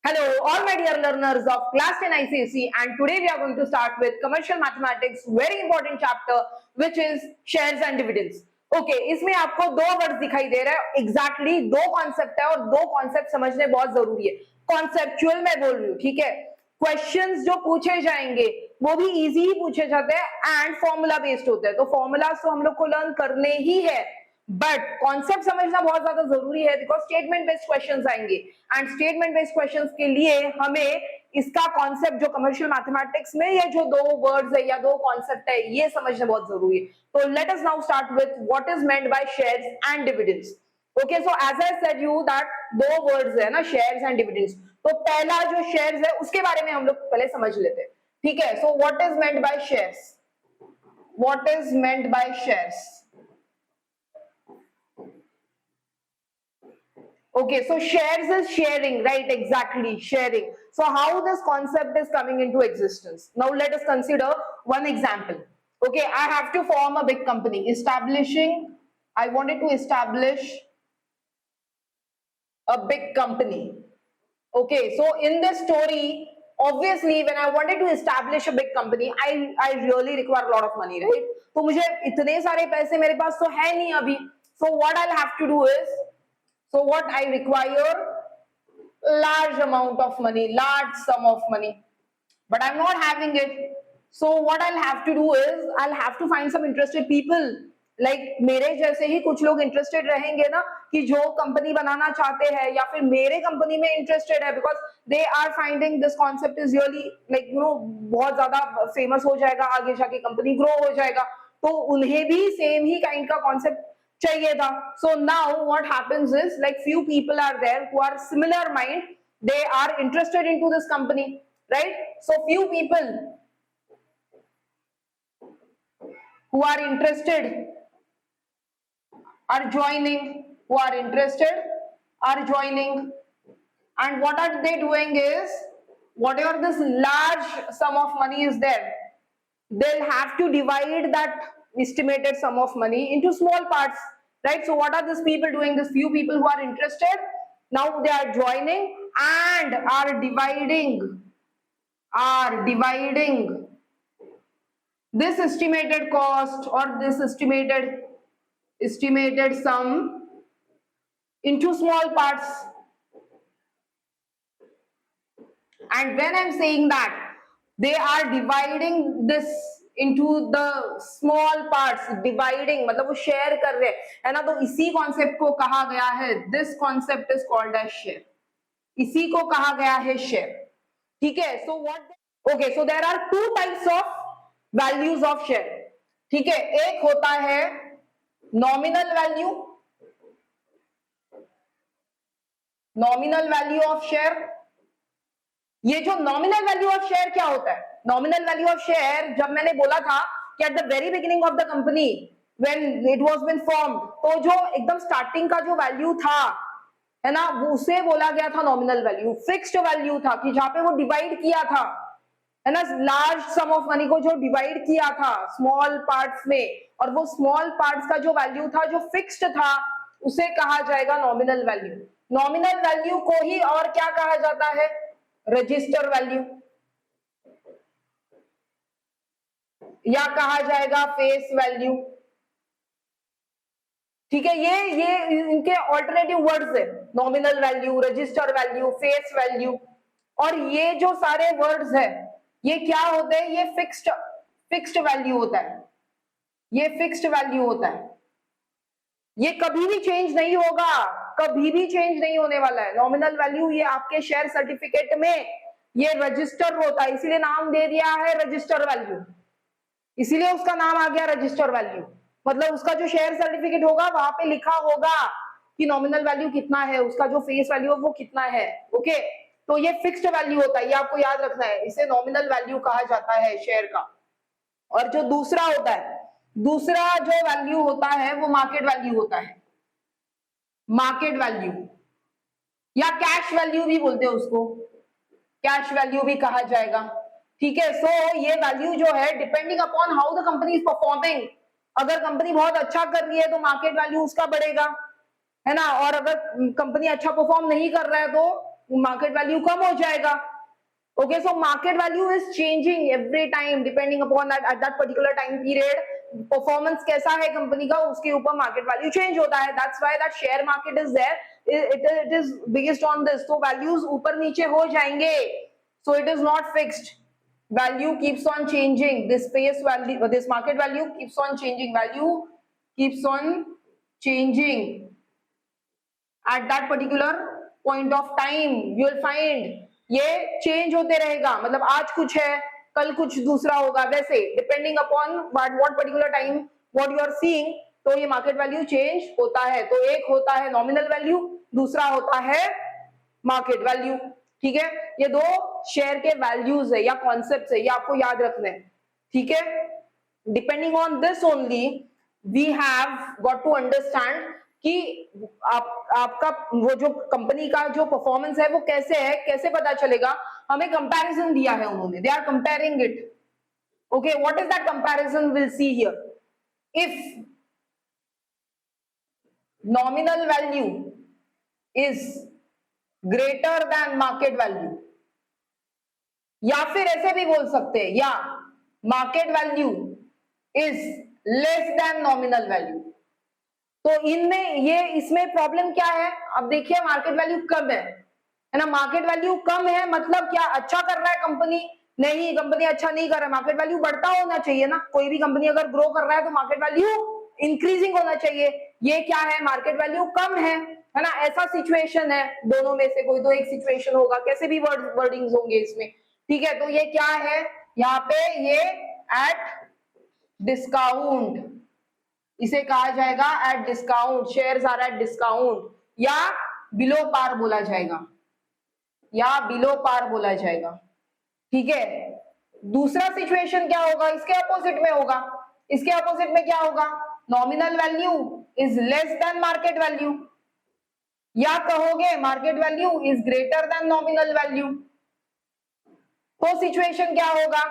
Hello, all my dear learners of class 10 ICSE, and today we are going to start with commercial mathematics, very important chapter, which is shares and dividends. Okay, इसमें आपको दो words दिखाई दे रहा है, exactly दो concept है और दो कॉन्सेप्ट समझने बहुत जरूरी है. कॉन्सेप्चुअल मैं बोल रही हूँ, ठीक है. क्वेश्चंस जो पूछे जाएंगे वो भी इजी ही पूछे जाते हैं एंड फॉर्मूला बेस्ड होते हैं, तो फॉर्मूलाज तो हम लोग को लर्न करने ही है, बट कॉन्सेप्ट समझना बहुत ज्यादा जरूरी है बिकॉज स्टेटमेंट बेस्ड क्वेश्चंस आएंगे एंड स्टेटमेंट बेस्ड क्वेश्चंस के लिए हमें इसका कॉन्सेप्ट जो कमर्शियल मैथमेटिक्स में ये जो दो वर्ड्स है या दो कॉन्सेप्ट है ये समझना बहुत जरूरी है. तो let us now start with what is meant by shares and dividends. Okay, so as I said you that दो वर्ड्स है ना, शेयर्स एंड डिविडेंड्स. तो पहला जो शेयर्स है उसके बारे में हम लोग पहले समझ लेते हैं, ठीक है. So what is meant by shares, what is meant by shares. Okay, so shares is sharing, right? Exactly, sharing. So how this concept is coming into existence? Now let us consider one example. Okay, I have to form a big company. I wanted to establish a big company. Okay, so in this story, obviously when I wanted to establish a big company, I really require a lot of money, right? तो मुझे इतने सारे पैसे मेरे पास तो है नहीं अभी. So what I'll have to do is, so what I require large amount of money, large sum of money, but I'm not having it. So what I'll have to do is I'll have to find some interested people, like मेरे जैसे ही कुछ लोग interested रहेंगे ना कि जो company बनाना चाहते हैं या फिर मेरे कंपनी में interested है, because they are finding this concept is really like बहुत ज्यादा फेमस हो जाएगा, आगे जाके कंपनी ग्रो हो जाएगा, तो उन्हें भी सेम ही काइंड का कॉन्सेप्ट चाहिए था. So now what happens is like few people are there who are similar mind, they are interested into this company, right? So few people who are interested are joining, who are interested are joining, and what are they doing is whatever this large sum of money is there, they'll have to divide that estimated sum of money into small parts, right? So what are these people doing? These few people who are interested, now they are joining and are dividing this estimated cost or this estimated sum into small parts. And when I'm saying that they are dividing this into the small parts, dividing मतलब वो share कर रहे है ना, तो इसी concept को कहा गया है, this concept is called as share. इसी को कहा गया है शेयर, ठीक है. So what, okay, so there are two types of values of share, ठीक है. एक होता है nominal value, nominal value of share. ये जो नॉमिनल वैल्यू ऑफ शेयर क्या होता है? नॉमिनल वैल्यू ऑफ शेयर, जब मैंने बोला था कि at the very beginning of the company when it was been formed, तो जो एकदम स्टार्टिंग का जो वैल्यू था है ना, वो उसे बोला गया था नॉमिनल वैल्यू. फिक्स्ड वैल्यू था कि जहां पे वो डिवाइड किया था है ना, लार्ज सम ऑफ मनी को जो डिवाइड किया था स्मॉल पार्ट्स में, और वो स्मॉल पार्ट्स का जो वैल्यू था जो फिक्स्ड था उसे कहा जाएगा नॉमिनल वैल्यू. नॉमिनल वैल्यू को ही और क्या कहा जाता है? रजिस्टर वैल्यू, या कहा जाएगा फेस वैल्यू, ठीक है. ये इनके ऑल्टरनेटिव वर्ड्स है, nominal value, register value, face value. और ये जो सारे वर्ड्स है ये क्या होते हैं? ये फिक्स्ड वैल्यू होता है, ये फिक्स्ड वैल्यू होता है, ये कभी भी चेंज नहीं होगा, कभी भी चेंज नहीं होने वाला है. नॉमिनल वैल्यू ये आपके शेयर सर्टिफिकेट में ये रजिस्टर होता है, इसीलिए नाम दे दिया है रजिस्टर वैल्यू, इसीलिए उसका नाम आ गया रजिस्टर वैल्यू. मतलब उसका जो शेयर सर्टिफिकेट होगा वहां पे लिखा होगा कि नॉमिनल वैल्यू कितना है, उसका जो फेस वैल्यू है वो कितना है. ओके, तो ये फिक्स्ड वैल्यू होता है, ये आपको याद रखना है, इसे नॉमिनल वैल्यू कहा जाता है शेयर का. और जो दूसरा होता है, दूसरा जो वैल्यू होता है वो मार्केट वैल्यू होता है, मार्केट वैल्यू या कैश वैल्यू भी बोलते हैं उसको, कैश वैल्यू भी कहा जाएगा, ठीक है. सो ये वैल्यू जो है depending upon how the company is performing, अगर कंपनी बहुत अच्छा कर रही है तो मार्केट वैल्यू उसका बढ़ेगा है ना, और अगर कंपनी अच्छा परफॉर्म नहीं कर रहा है तो मार्केट वैल्यू कम हो जाएगा। Okay, so market value is changing every time depending upon that at that particular time period performance कैसा है कंपनी का, उसके ऊपर market value change होता है। That's why that share market is there. It is based on this. तो values ऊपर नीचे हो जाएंगे. So it is not fixed. Value keeps on changing. This face value, this market value keeps on changing. Value keeps on changing. At that particular point of time, you will find ये change होते रहेगा, मतलब आज कुछ है कल कुछ दूसरा होगा, वैसे depending upon what particular time what you are seeing, तो ये मार्केट वैल्यू चेंज होता है। तो एक होता है नॉमिनल वैल्यू, दूसरा होता है मार्केट वैल्यू। ठीक है, ये दो शेयर के वैल्यूज है या कॉन्सेप्ट्स है, ये आपको याद रखने हैं। ठीक है, depending on this only we have got to understand कि आपका वो जो कंपनी का जो परफॉर्मेंस है वो कैसे है, कैसे पता चलेगा। हमें कंपैरिजन दिया है उन्होंने, they are comparing it. Okay, what is that comparison, will see here. If nominal value is greater than market value, या फिर ऐसे भी बोल सकते हैं, या market value is less than nominal value, तो इनमें ये इसमें प्रॉब्लम क्या है। अब देखिए मार्केट वैल्यू कम है ना, मार्केट वैल्यू कम है मतलब क्या, अच्छा कर रहा है कंपनी? नहीं, कंपनी अच्छा नहीं कर रहा है, मार्केट वैल्यू बढ़ता होना चाहिए ना। कोई भी कंपनी अगर ग्रो कर रहा है तो मार्केट वैल्यू इंक्रीजिंग होना चाहिए। ये क्या है, मार्केट वैल्यू कम है ना, ऐसा सिचुएशन है। दोनों में से कोई तो एक सिचुएशन होगा, कैसे भी वर्डिंग्स होंगे इसमें। ठीक है, तो ये क्या है यहाँ पे, ये एट डिस्काउंट, इसे कहा जाएगा at discount, shares are at discount, या बिलो पार बोला जाएगा, या बिलो पार बोला जाएगा। ठीक है, दूसरा सिचुएशन क्या होगा, इसके अपोजिट में होगा। इसके अपोजिट में क्या होगा, nominal value is less then market value, या कहोगे market value is greater then nominal value. तो सिचुएशन क्या होगा,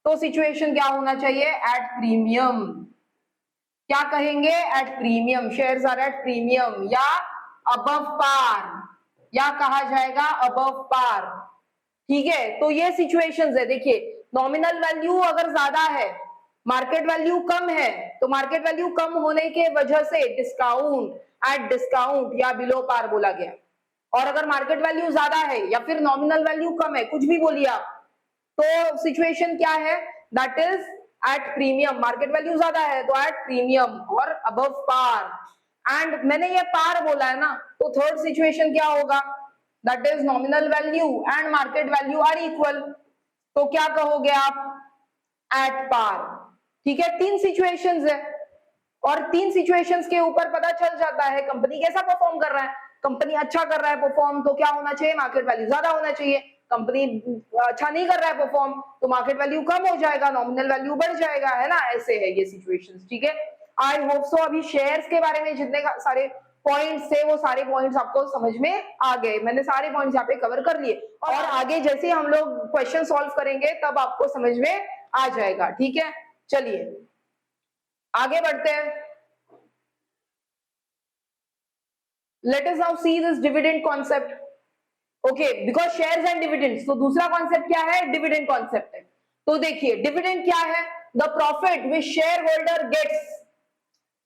तो सिचुएशन क्या होना चाहिए, एट प्रीमियम। क्या कहेंगे, at premium, shares are at premium, या अबव पार, या कहा जाएगा अबव पार। ठीक है, तो ये सिचुएशंस है। देखिए नॉमिनल वैल्यू अगर ज्यादा है, मार्केट वैल्यू कम है, तो मार्केट वैल्यू कम होने के वजह से डिस्काउंट, एट डिस्काउंट या बिलो पार बोला गया। और अगर मार्केट वैल्यू ज्यादा है या फिर नॉमिनल वैल्यू कम है, कुछ भी बोलिए आप, तो सिचुएशन क्या है, that is at premium. Market value ज्यादा है तो एट प्रीमियम और अबव पार। एंड मैंने ये पार बोला है ना, तो थर्ड सिचुएशन क्या होगा, that is nominal value and market value are equal, तो क्या कहोगे आप, एट पार। ठीक है, तीन सिचुएशंस है, और तीन सिचुएशंस के ऊपर पता चल जाता है कंपनी कैसा परफॉर्म कर रहा है। कंपनी अच्छा कर रहा है परफॉर्म, तो क्या होना चाहिए, मार्केट वैल्यू ज्यादा होना चाहिए। कंपनी अच्छा नहीं कर रहा है परफॉर्म, तो मार्केट वैल्यू कम हो जाएगा, नॉमिनल वैल्यू बढ़ जाएगा, है ना। ऐसे है ये सिचुएशंस। ठीक है, आई होप सो अभी शेयर्स के बारे में जितने सारे पॉइंट्स थे वो सारे पॉइंट्स आपको समझ में आ गए। मैंने सारे पॉइंट्स यहाँ पे कवर कर लिए, और आगे जैसे हम लोग क्वेश्चन सॉल्व करेंगे तब आपको समझ में आ जाएगा। ठीक है, चलिए आगे बढ़ते हैं। Let us now see this dividend concept. Okay, because shares and dividends, तो दूसरा कॉन्सेप्ट क्या है, डिविडेंड कॉन्सेप्ट है। तो देखिए डिविडेंड क्या है, the profit which share holder gets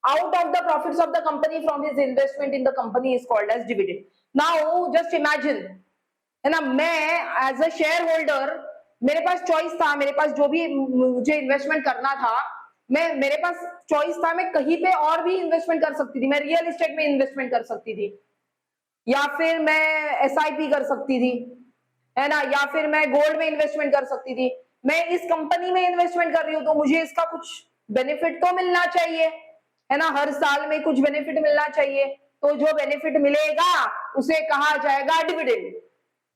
out of the profits of the company from his investment in the company is called as dividend. Now just imagine, है ना, मैं एज अ शेयर होल्डर, मेरे पास choice था, मेरे पास जो भी मुझे investment करना था, मेरे पास चॉइस था, मैं कहीं पे और भी इन्वेस्टमेंट कर सकती थी। मैं रियल एस्टेट में इन्वेस्टमेंट कर सकती थी, या फिर मैं एसआईपी कर सकती थी, है ना, या फिर मैं गोल्ड में इन्वेस्टमेंट कर सकती थी। मैं इस कंपनी में इन्वेस्टमेंट कर रही हूँ तो मुझे इसका कुछ बेनिफिट तो मिलना चाहिए, है ना, हर साल में कुछ बेनिफिट मिलना चाहिए। तो जो बेनिफिट मिलेगा उसे कहा जाएगा डिविडेंड।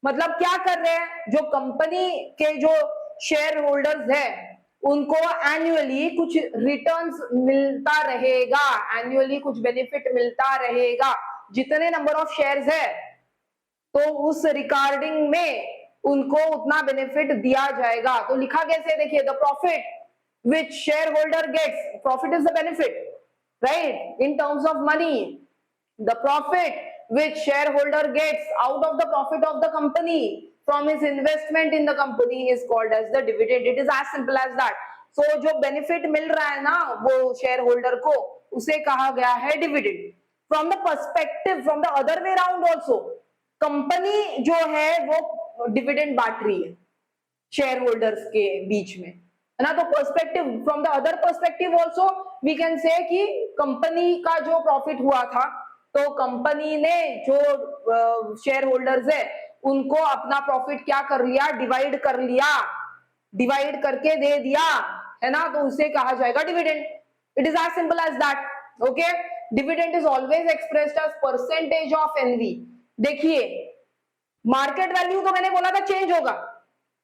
मतलब क्या कर रहे हैं, जो कंपनी के जो शेयर होल्डर्स है उनको एनुअली कुछ रिटर्न्स मिलता रहेगा, एनुअली कुछ बेनिफिट मिलता रहेगा। जितने नंबर ऑफ शेयर्स है तो उस रिकॉर्डिंग में उनको उतना बेनिफिट दिया जाएगा। तो लिखा कैसे, देखिए the profit which shareholder gets, profit is the benefit, right, in terms of money, the profit which shareholder gets out of the profit of the company from his investment in the company is called as the dividend. It is as simple as that. So जो benefit मिल रहा है ना वो shareholder को, उसे कहा गया है dividend. From the perspective, from the other way around also, company जो है वो dividend बांट रही है शेयर होल्डर्स के बीच में, है ना. तो perspective, from the other perspective also we can say कि कंपनी का जो प्रॉफिट हुआ था तो कंपनी ने जो शेयर होल्डर्स है उनको अपना प्रॉफिट क्या कर लिया, डिवाइड कर लिया, डिवाइड करके दे दिया, है ना. तो उसे कहा जाएगा dividend. It is as simple as that. Okay, dividend is always expressed as percentage of NV. देखिए मार्केट वैल्यू तो मैंने बोला था चेंज होगा,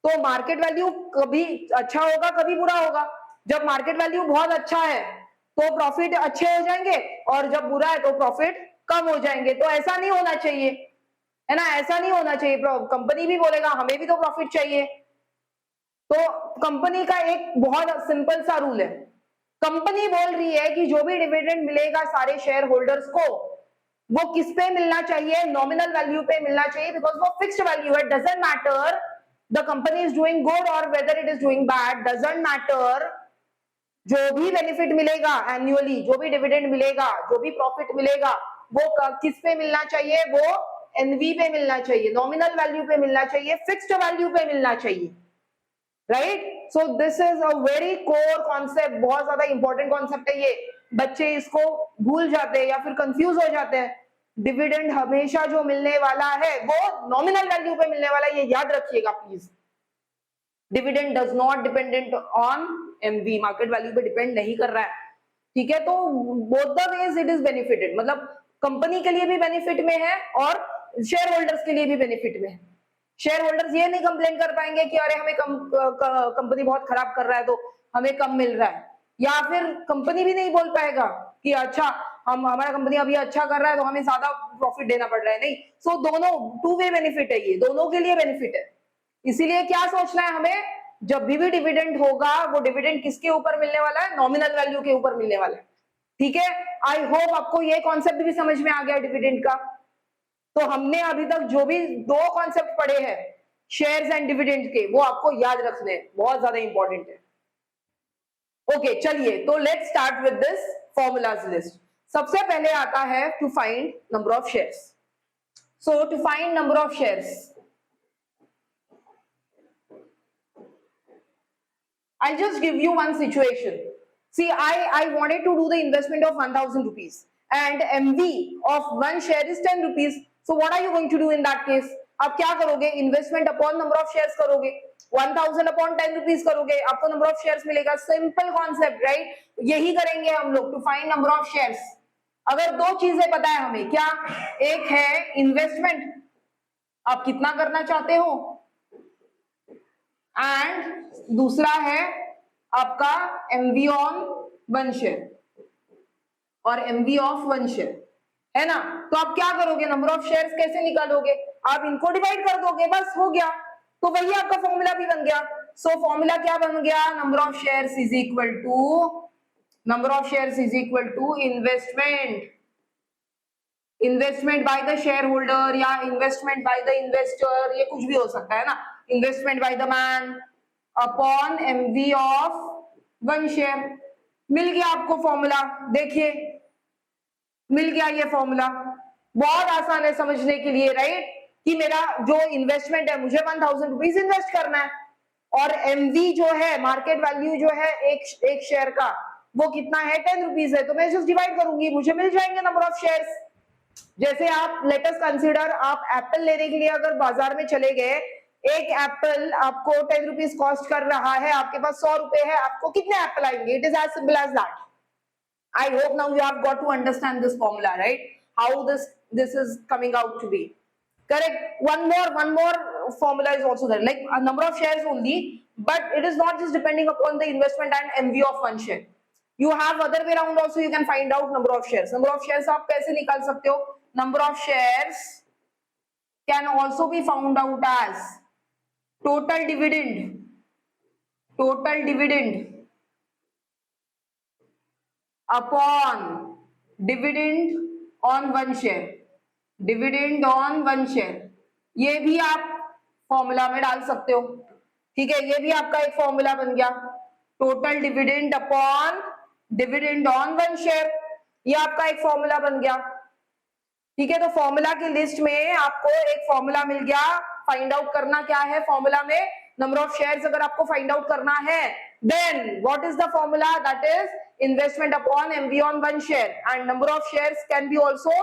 तो मार्केट वैल्यू कभी अच्छा होगा कभी बुरा होगा. जब मार्केट वैल्यू बहुत अच्छा है तो प्रॉफिट अच्छे हो जाएंगे और जब बुरा है तो प्रॉफिट कम हो जाएंगे. तो ऐसा नहीं होना चाहिए, है ना, ऐसा नहीं होना चाहिए. कंपनी भी बोलेगा हमें भी तो प्रॉफिट चाहिए. तो कंपनी का एक बहुत सिंपल सा रूल है. कंपनी बोल रही है कि जो भी डिविडेंड मिलेगा सारे शेयर होल्डर्स को वो किस पे मिलना चाहिए, नॉमिनल वैल्यू पे मिलना चाहिए, बिकॉज वो फिक्स्ड वैल्यू है. Doesn't matter the company is doing good or whether it is doing bad, doesn't matter. जो भी बेनिफिट मिलेगा एनुअली, जो भी डिविडेंड मिलेगा, जो भी प्रॉफिट मिलेगा वो किस पे मिलना चाहिए, वो एनवी पे मिलना चाहिए, नॉमिनल वैल्यू पे मिलना चाहिए, फिक्स्ड वैल्यू पे मिलना चाहिए. Right. So this is a very core concept, बहुत ज्यादा इंपॉर्टेंट कॉन्सेप्ट है ये. बच्चे इसको भूल जाते हैं या फिर कंफ्यूज हो जाते हैं. डिविडेंड हमेशा जो मिलने वाला है वो नॉमिनल वैल्यू पे मिलने वाला है, ये याद रखिएगा please. Dividend does not dependent on MV, market value पे डिपेंड नहीं कर रहा है. ठीक है, तो both the ways it is benefited, मतलब कंपनी के लिए भी बेनिफिट में है और शेयर होल्डर्स के लिए भी बेनिफिट में है. शेयर होल्डर्स ये नहीं कंप्लेन कर पाएंगे कि अरे हमें कंपनी बहुत खराब कर रहा है तो हमें कम मिल रहा है, या फिर कंपनी भी नहीं बोल पाएगा कि अच्छा हम हमारा कंपनी अभी अच्छा कर रहा है तो हमें ज्यादा प्रॉफिट देना पड़ रहा है. नहीं. सो दोनों टू वे बेनिफिट है, ये दोनों के लिए बेनिफिट है. इसीलिए क्या सोचना है हमें, जब भी डिविडेंड होगा वो डिविडेंड किसके ऊपर मिलने वाला है, नॉमिनल वैल्यू के ऊपर मिलने वाला है. ठीक है, आई होप आपको ये कॉन्सेप्ट भी समझ में आ गया डिविडेंड का. तो हमने अभी तक जो भी दो कॉन्सेप्ट पढ़े हैं शेयर्स एंड डिविडेंड के, वो आपको याद रखने हैं, बहुत ज्यादा इंपॉर्टेंट है. ओके चलिए, तो let's start with this formulas list. सबसे पहले आता है to find number of shares. So to find number of shares, I'll just give you one situation. See, I wanted to do the investment of 1000 rupees and MV of one share is 10 rupees. So what are you going to do in that case? आप क्या करोगे, investment upon number of shares करोगे, 1000 upon 10 rupees करोगे, आपको नंबर of शेयर्स मिलेगा. Simple concept, right. यही करेंगे हम लोग to find number of shares. अगर दो चीजें पता है हमें, क्या, एक है इन्वेस्टमेंट, आप कितना करना चाहते हो, एंड दूसरा है आपका एमवी ऑन वन शेयर और एमवी ऑफ वन शेयर, है ना. तो आप क्या करोगे, नंबर ऑफ शेयर्स कैसे निकालोगे, आप इनको डिवाइड कर दोगे, बस हो गया. तो वही आपका फॉर्मूला भी बन गया. सो फॉर्मूला क्या बन गया, number of shares is equal to, number of shares is equal to investment, investment by the share holder या इन्वेस्टमेंट बाय द इन्वेस्टर, ये कुछ भी हो सकता है ना, investment by the man upon MV of one share. मिल गया आपको फॉर्मूला, देखिए मिल गया ये फॉर्मूला. बहुत आसान है समझने के लिए, राइट, कि मेरा जो इन्वेस्टमेंट है मुझे 1000 रुपीज इन्वेस्ट करना है और एमवी जो है, मार्केट वैल्यू जो है एक शेयर का, वो कितना है, 10 रुपीज है. तो मैं जस्ट डिवाइड करूंगी, मुझे मिल जाएंगे नंबर ऑफ शेयर्स. जैसे आप लेट अस कंसीडर, आप एप्पल लेने के लिए अगर बाजार में चले गए, एक एप्पल आपको 10 रुपीज कॉस्ट कर रहा है, आपके पास 100 रुपए है, आपको कितने एप्पल आएंगे. It is as simple as that. I hope now you have got to understand this formula, right? How this is coming out to be. Correct. One more formula is also there, like a number of shares only, but it is not just depending upon the investment and MV of one share. You have other way around also, you can find out number of shares. Number of shares आप कैसे निकाल सकते हो? Number of shares can also be found out as total dividend. Total dividend upon dividend on one share. Dividend on one share, ये भी आप formula में डाल सकते हो, ठीक है, ये भी आपका एक फॉर्मूला बन गया, total dividend upon dividend on one share, ये आपका एक फॉर्मूला बन गया, ठीक है। तो फॉर्मूला की लिस्ट में आपको एक फॉर्मूला मिल गया, फाइंड आउट करना क्या है फॉर्मूला में, नंबर ऑफ शेयर्स अगर आपको फाइंड आउट करना है, then what is the formula, that is investment upon MV on one share, and number of shares can be also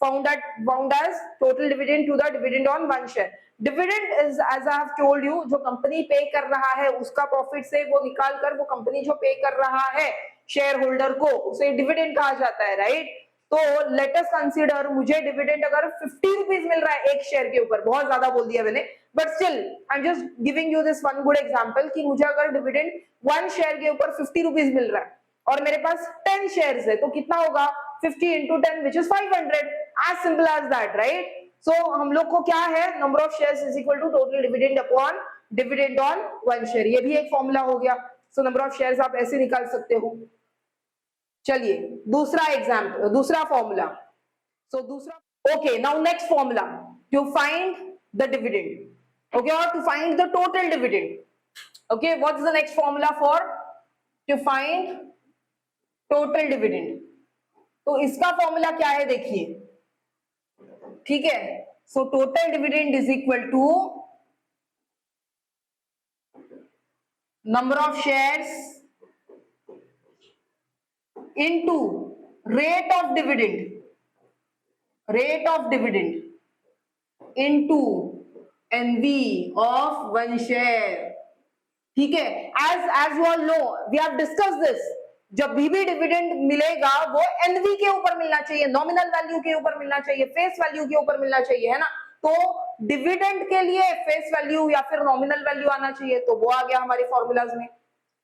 found as total dividend to the dividend on one share. Dividend is, as I have told you, जो company पे कर रहा है उसका profit से वो निकाल कर वो कंपनी जो पे कर रहा है शेयर होल्डर को, उसे डिविडेंड कहा जाता है, राइट। तो लेट अस कंसीडर, मुझे डिविडेंड अगर 50 रुपीज मिल रहा है एक शेयर के ऊपर, बहुत ज्यादा बोल दिया मैंने, but still I am just giving you this one good example कि मुझे अगर डिविडेंड वन शेयर के ऊपर 50 रुपीज मिल रहा है और मेरे पास 10 शेयर्स है, तो कितना होगा, 50 into 10 which is 500, as simple as that, right? So हम लोग को क्या है, number of shares is equal to total dividend upon dividend on one share, ये भी एक फॉर्मूला हो गया। so number of shares आप ऐसे निकाल सकते हो। चलिए दूसरा एग्जाम्पल, दूसरा फॉर्मूला, so दूसरा, okay, now next formula to find the dividend, okay, or to find the total dividend, okay, what's the next formula for to find total dividend? तो इसका फॉर्मूला क्या है देखिए, ठीक है। So total dividend is equal to number of shares into rate of dividend, rate of dividend into NV of one share, ठीक है। As you all know, we have discussed this, जब भी डिविडेंड मिलेगा वो एनवी के ऊपर मिलना चाहिए, नॉमिनल वैल्यू के ऊपर मिलना चाहिए, फेस वैल्यू के ऊपर मिलना चाहिए, है ना। तो डिविडेंड के लिए फेस वैल्यू या फिर नॉमिनल वैल्यू आना चाहिए, तो वो आ गया हमारे फॉर्मूलाज में।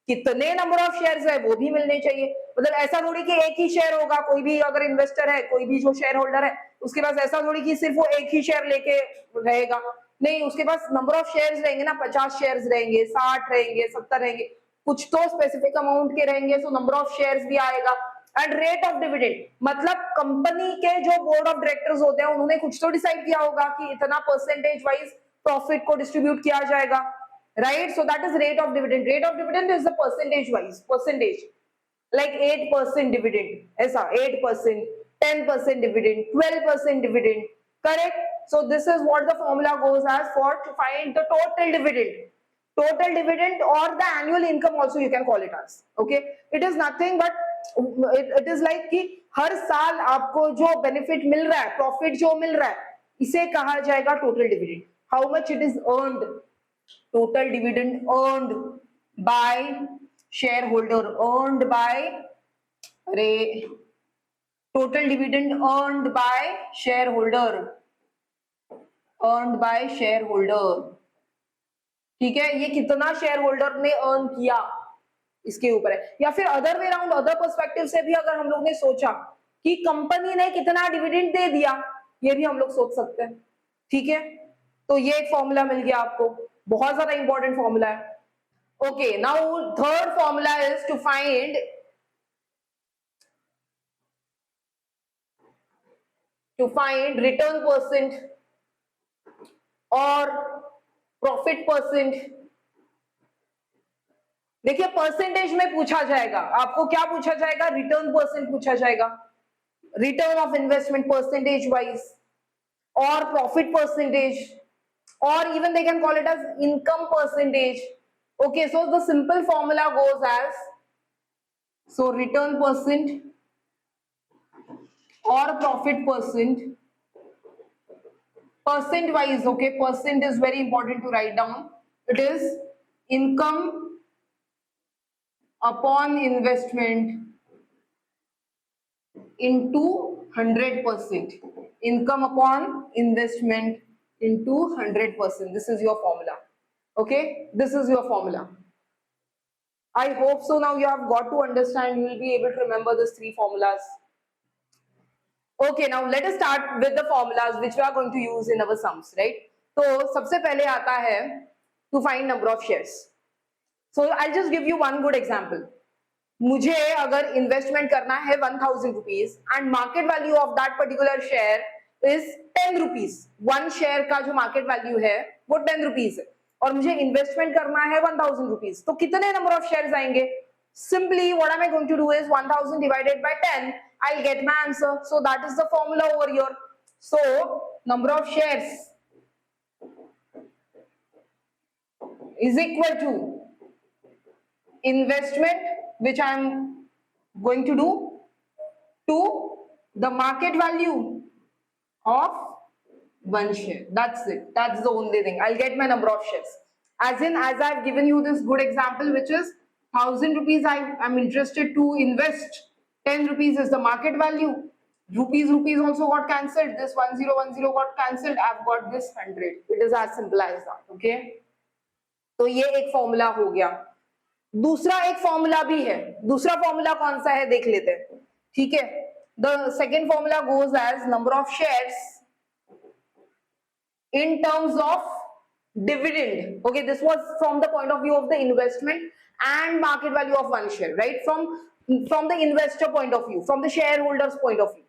कितने नंबर ऑफ शेयर्स है वो भी मिलने चाहिए, मतलब ऐसा थोड़ी कि एक ही शेयर होगा, कोई भी अगर इन्वेस्टर है, कोई भी जो शेयर होल्डर है उसके पास ऐसा थोड़ी कि सिर्फ वो एक ही शेयर लेके रहेगा, नहीं, उसके पास नंबर ऑफ शेयर्स रहेंगे ना, 50 शेयर्स रहेंगे, 60 रहेंगे, 70 रहेंगे, कुछ तो स्पेसिफिक अमाउंट के रहेंगे, सो नंबर ऑफ शेयर्स भी आएगा। एंड रेट ऑफ डिविडेंड मतलब कंपनी के जो बोर्ड ऑफ डायरेक्टर्स होते हैं उन्होंने कुछ तो डिसाइड किया होगा कि इतना परसेंटेज वाइज प्रॉफिट को डिस्ट्रीब्यूट किया जाएगा, right. So that is rate of dividend, rate of dividend is the percentage wise, percentage like 8% dividend, ऐसा 8%, 10% dividend, 12% dividend, correct? So this is what the formula goes as for to find the total dividend, total dividend or the annual income also you can call it as, okay? It is nothing but it is like कि हर साल आपको जो benefit मिल रहा है, profit जो मिल रहा है, इसे कहा जाएगा total dividend. How much it is earned, total dividend earned bye shareholder, earned by, अरे total dividend earned by shareholder, earned by shareholder, ठीक है। ये कितना शेयर होल्डर ने अर्न किया इसके ऊपर है, या फिर other way round, other perspective से भी अगर हम लोग ने सोचा कि कंपनी ने कितना डिविडेंड दे दिया, ये भी हम लोग सोच सकते हैं, ठीक है। तो ये एक फॉर्मूला मिल गया आपको, बहुत ज्यादा इंपॉर्टेंट फॉर्मूला है। Okay, now third formula is to find return percent or profit percent। देखिए परसेंटेज में पूछा जाएगा, आपको क्या पूछा जाएगा, रिटर्न परसेंट पूछा जाएगा, return of investment percentage wise और प्रॉफिट परसेंटेज, और even they can call it as income percentage। Okay, so the simple formula goes as, so return percent or profit percent, percent wise, okay, percent is very important to write down, it is income upon investment into 100%, income upon investment into 100%, this is your formula, okay, this is your formula। I hope so now you have got to understand, you will be able to remember these three formulas। Okay, now let us start with the formulas which we are going to use in our sums, right? तो सबसे पहले आता है to find number of shares। So I'll just give you one good example। मुझे अगर investment करना है 1000 rupees and market value of that particular share is 10 rupees. 1 share का जो मार्केट वैल्यू है वो 10 रुपीज है और मुझे इन्वेस्टमेंट करना है 1000 रुपीज, तो कितने नंबर ऑफ शेयर्स आएंगे? Simply what am I going to do is 1000 divided by 10, I'll get my answer. So that is the formula over here. So number of shares is equal to investment which I am going to do to the market value of 1 share. That's it. That's the only thing. I'll get my number of shares. As I've given you this good example, which is 1000 rupees I'm interested to invest. 10 rupees is the market value. Rupees also got cancelled. This 1010 got cancelled. I've got this 100. It is as simple as that. Okay. तो ये एक formula हो गया। दूसरा एक formula भी है। दूसरा फॉर्मूला कौन सा है देख लेते हैं। ठीक है, the second formula goes as number of shares in terms of dividend. Okay, this was from the point of view of the investment and market value of 1 share, right? From the investor point of view, from the shareholders point of view.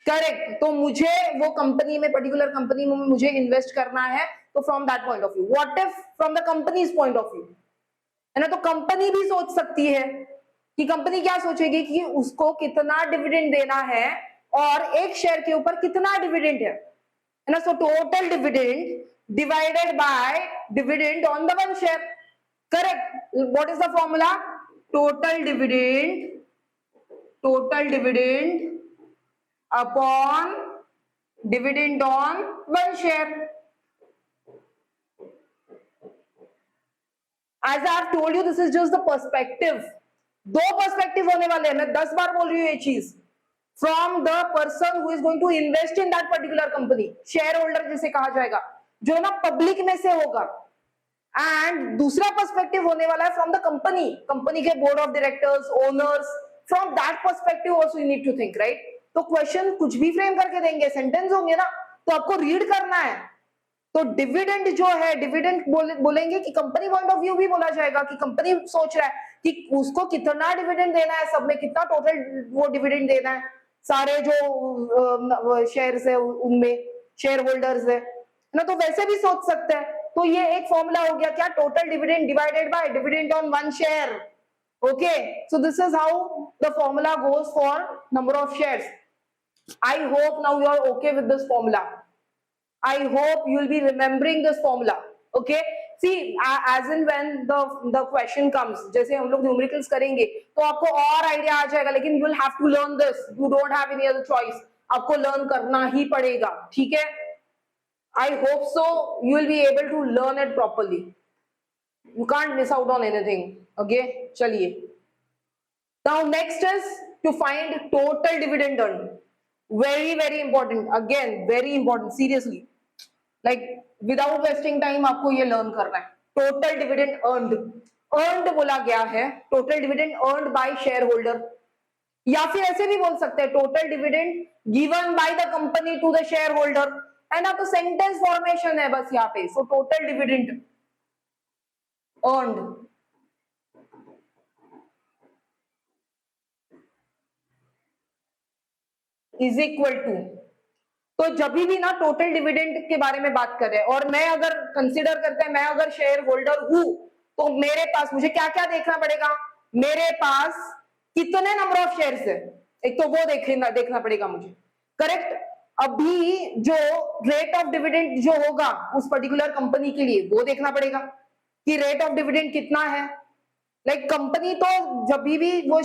Correct. तो मुझे वो company में, particular company में मुझे invest करना है, तो from that point of view. What if from the companies point of view, है ना? तो कंपनी भी सोच सकती है कि कंपनी क्या सोचेगी कि उसको कितना डिविडेंड देना है और एक शेयर के ऊपर कितना डिविडेंड है ना? सो total dividend divided by dividend on the 1 share. Correct. What is the formula? Total dividend upon dividend on 1 share. As I have told you, this is just the perspective. 2 perspective होने वाले हैं। मैं 10 बार बोल रही हूँ ये चीज। From the person who is going to invest in that particular company, share holder जिसे कहा जाएगा, जो ना पब्लिक में से होगा। एंड दूसरा पर्सपेक्टिव होने वाला है फ्रॉम द कंपनी के board of directors, owners. From that perspective also you need to think, right? तो क्वेश्चन कुछ भी फ्रेम करके देंगे, सेंटेंस होंगे ना, तो आपको रीड करना है। तो डिविडेंड जो है, डिविडेंड बोलेंगे कि कंपनी पॉइंट ऑफ व्यू भी बोला जाएगा कि कंपनी सोच रहा है कि उसको कितना डिविडेंड देना है, सब में कितना टोटल वो डिविडेंड देना है, सारे जो शेयर्स है उनमें, शेयर होल्डर्स है ना, तो वैसे भी सोच सकते हैं। तो ये एक फॉर्मूला हो गया क्या? Total dividend divided by dividend on 1 share. Okay, so this is how the formula goes for number of shares. I hope now you are okay with this formula. I hope you will be remembering this formula. Okay. See, as in when the question comes, जैसे हम लोग numericals करेंगे तो आपको और idea आ जाएगा, लेकिन you will have to learn this. You don't have any other choice. आपको लर्न करना ही पड़ेगा। ठीक है? I hope so. You will be able to learn it properly. You can't miss out on anything. Okay? चलिए। Now next is to find total dividend earned. very important, again very important, seriously, like without wasting time आपको ये learn करना है। Total dividend earned बोला गया है, total dividend earned by share holder, या फिर ऐसे भी बोल सकते हैं total dividend given by the company to the share holder, है ना? तो सेंटेंस फॉर्मेशन है बस यहाँ पे। So total dividend earned is equal to, तो जब भी ना टोटल डिविडेंड के बारे में बात कर रहे हैं और मैं अगर कंसीडर करते हैं, मैं अगर शेयर होल्डर हूं, तो मेरे पास मुझे क्या क्या देखना पड़ेगा? मेरे पास कितने नंबर ऑफ शेयर्स है, एक तो वो देखना पड़ेगा मुझे। करेक्ट। अभी जो रेट ऑफ डिविडेंड जो होगा उस पर्टिकुलर कंपनी के लिए वो देखना पड़ेगा कि रेट ऑफ डिविडेंड कितना है। लाइक कंपनी तो जब भी वो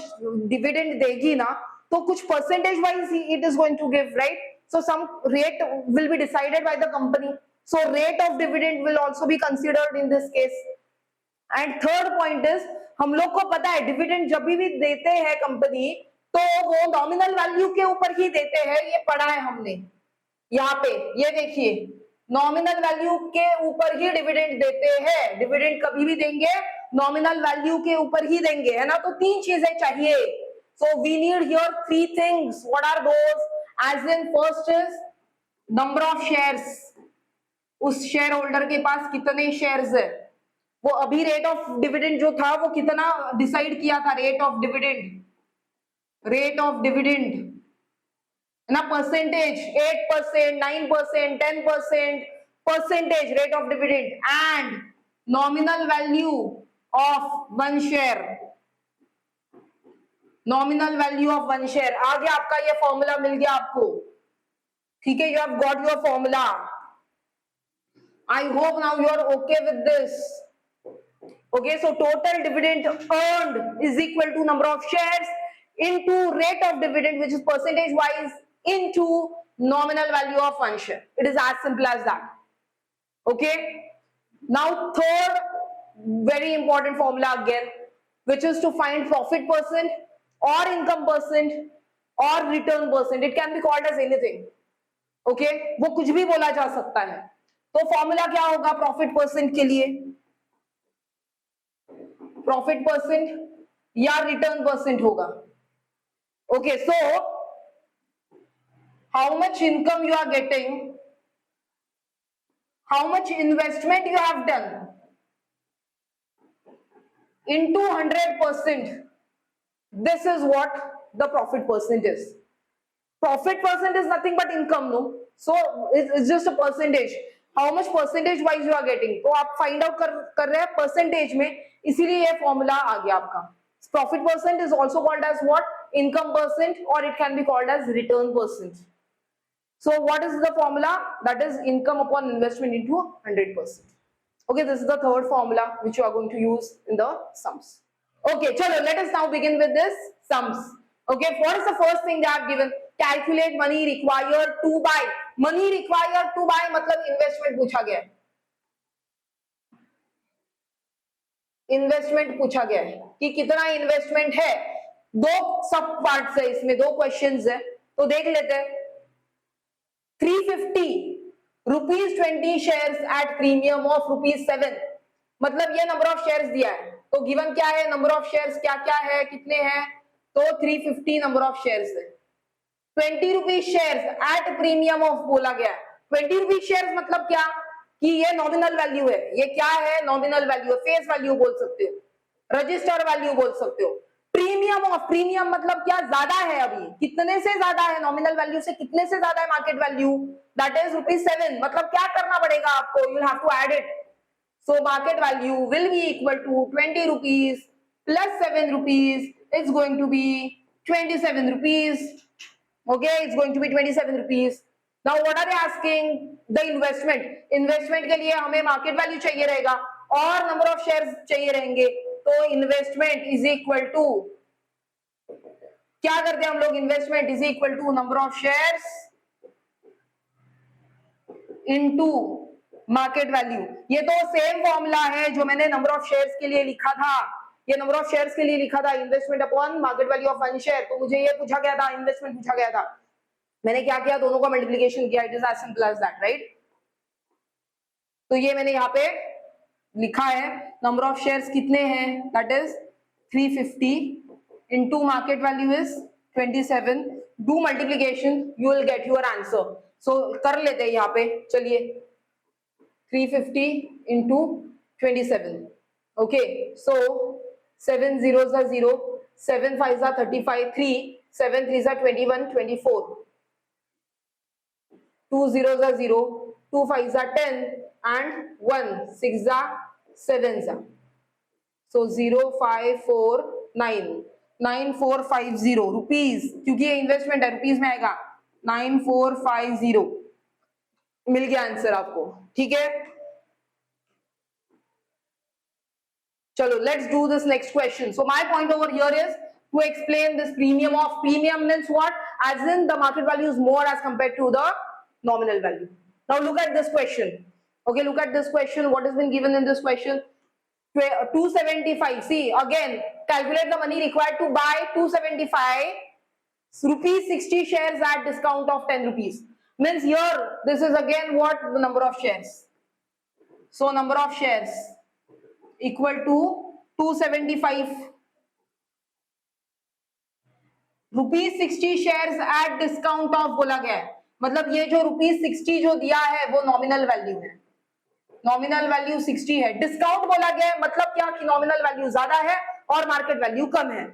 डिविडेंड देगी ना, तो कुछ percentage wise it is going to give, right? So some rate will be decided by the company, so rate of dividend will also be considered in this case. And third point is, हम लोग को पता है dividend जब भी देते हैं company, तो वो नॉमिनल वैल्यू के ऊपर ही देते हैं, ये पढ़ा है हमने यहाँ पे। ये देखिए, नॉमिनल वैल्यू के ऊपर ही डिविडेंड देते हैं। डिविडेंड कभी भी देंगे नॉमिनल वैल्यू के ऊपर ही देंगे, है ना? तो 3 चीजें चाहिए। So we need here 3 things. What are those? As in first is number of shares. उस शेयर होल्डर के पास कितने शेयर्स है, वो अभी रेट ऑफ डिविडेंड जो था वो कितना डिसाइड किया था, रेट ऑफ डिविडेंड ना percentage 8%, 9%, 10% percentage rate of dividend and nominal value of one share. Nominal value of one share आ गया आपका, ये फॉर्मूला मिल गया आपको, ठीक है, you have got your formula. I hope now you are okay with this. Okay, so total dividend earned is equal to number of shares into rate of dividend, which is percentage wise, into nominal value of one share. It is as simple as that. Okay, now third very important formula again, which is to find profit percent or income percent or return percent. It can be called as anything. Okay, वो कुछ भी बोला जा सकता है. तो formula क्या होगा प्रॉफिट परसेंट के लिए? प्रॉफिट परसेंट या रिटर्न परसेंट होगा. Okay, so how much income you are getting, how much investment you have done into 100%, this is what the profit percent is. Profit percent is nothing but income, no? So it's just a percentage. How much percentage wise you are getting, तो आप find out कर रहे हैं percentage में, इसीलिए ये formula आ गया आपका. Profit percent is also called as what? Income percent, or it can be called as return percent. So what is the formula? That is income upon investment into 100%. Okay, this is the third formula which you are going to use in the sums. Okay, chalo, let us now begin with this sums. Okay, what is the first thing they have given? Calculate money required to buy. Money required to buy मतलब investment पूछा गया है. Investment पूछा गया है कि कितना investment है. दो सब पार्ट्स है इसमें, दो क्वेश्चंस है, तो देख लेते हैं. 350 rupees 20 shares at premium of ₹7, मतलब ये नंबर ऑफ शेयर्स दिया है. तो गिवन क्या है, नंबर ऑफ शेयर्स क्या क्या है, कितने हैं, तो 350 नंबर ऑफ शेयर्स है. 20 rupees shares at premium of बोला गया. 20 रुपीज शेयर्स मतलब क्या कि ये नॉमिनल वैल्यू है. ये क्या है, नॉमिनल वैल्यू, फेस वैल्यू बोल सकते हो, रजिस्टर वैल्यू बोल सकते हो. प्रीमियम ऑफ, प्रीमियम मतलब क्या, ज्यादा है, अभी कितने से ज्यादा है, नॉमिनल वैल्यू से कितने से ज्यादा है मार्केट वैल्यू, दैट इज ₹7. मतलब क्या करना पड़ेगा आपको, you will have to add it. So market value will be equal to 20 rupees plus 7 rupees, it's going to be 27 rupees. Okay, it's going to be 27 rupees. Now what are they asking, the investment. Investment के लिए हमें market value चाहिए रहेगा और number of shares चाहिए रहेंगे. तो investment is equal to, क्या करते हैं हम लोग, investment is equal to number of shares into market value. ये तो सेम फॉर्मूला है जो मैंने नंबर ऑफ शेयर्स के लिए लिखा था. ये नंबर ऑफ शेयर्स के लिए लिखा था, investment upon market value of one share. तो मुझे ये पूछा गया था, इन्वेस्टमेंट पूछा गया था, मैंने क्या किया, दोनों का मल्टीप्लिकेशन किया. It is as simple as that, right. तो ये मैंने यहाँ पे लिखा है, नंबर ऑफ शेयर्स कितने हैं, that is 350 into market value is 27. Do multiplication, you will get your answer. So कर लेते हैं यहाँ पे, चलिए. 350 into 27. Okay, so 7 zeros are 0, 7 5s are 35, 3 7 3s are 21, 24. 2 zeros are 0, 2 5s are 10, and 1 6s are 7s are. So 0 5 4 9 9450 rupees, क्योंकि ये investment है, rupees में आएगा. 9450 मिल गया आंसर आपको, ठीक है. चलो, let's do this next question. So my point over here is to explain this premium of, premium means what, as in the market value is more as compared to the nominal value. Now look at this question. Okay, look at this question. What has been given in this question? 275. See, again, calculate the money required to buy 275 rupees 60 shares at discount of 10 rupees. Means here, this is again what, the number of shares. So number of shares equal to 275 rupees 60 shares at discount of बोला गया है. मतलब ये जो ₹60 जो दिया है वो नॉमिनल वैल्यू है, नॉमिनल वैल्यू 60 है. डिस्काउंट बोला गया है, मतलब क्या कि नॉमिनल वैल्यू ज्यादा है और मार्केट वैल्यू कम है,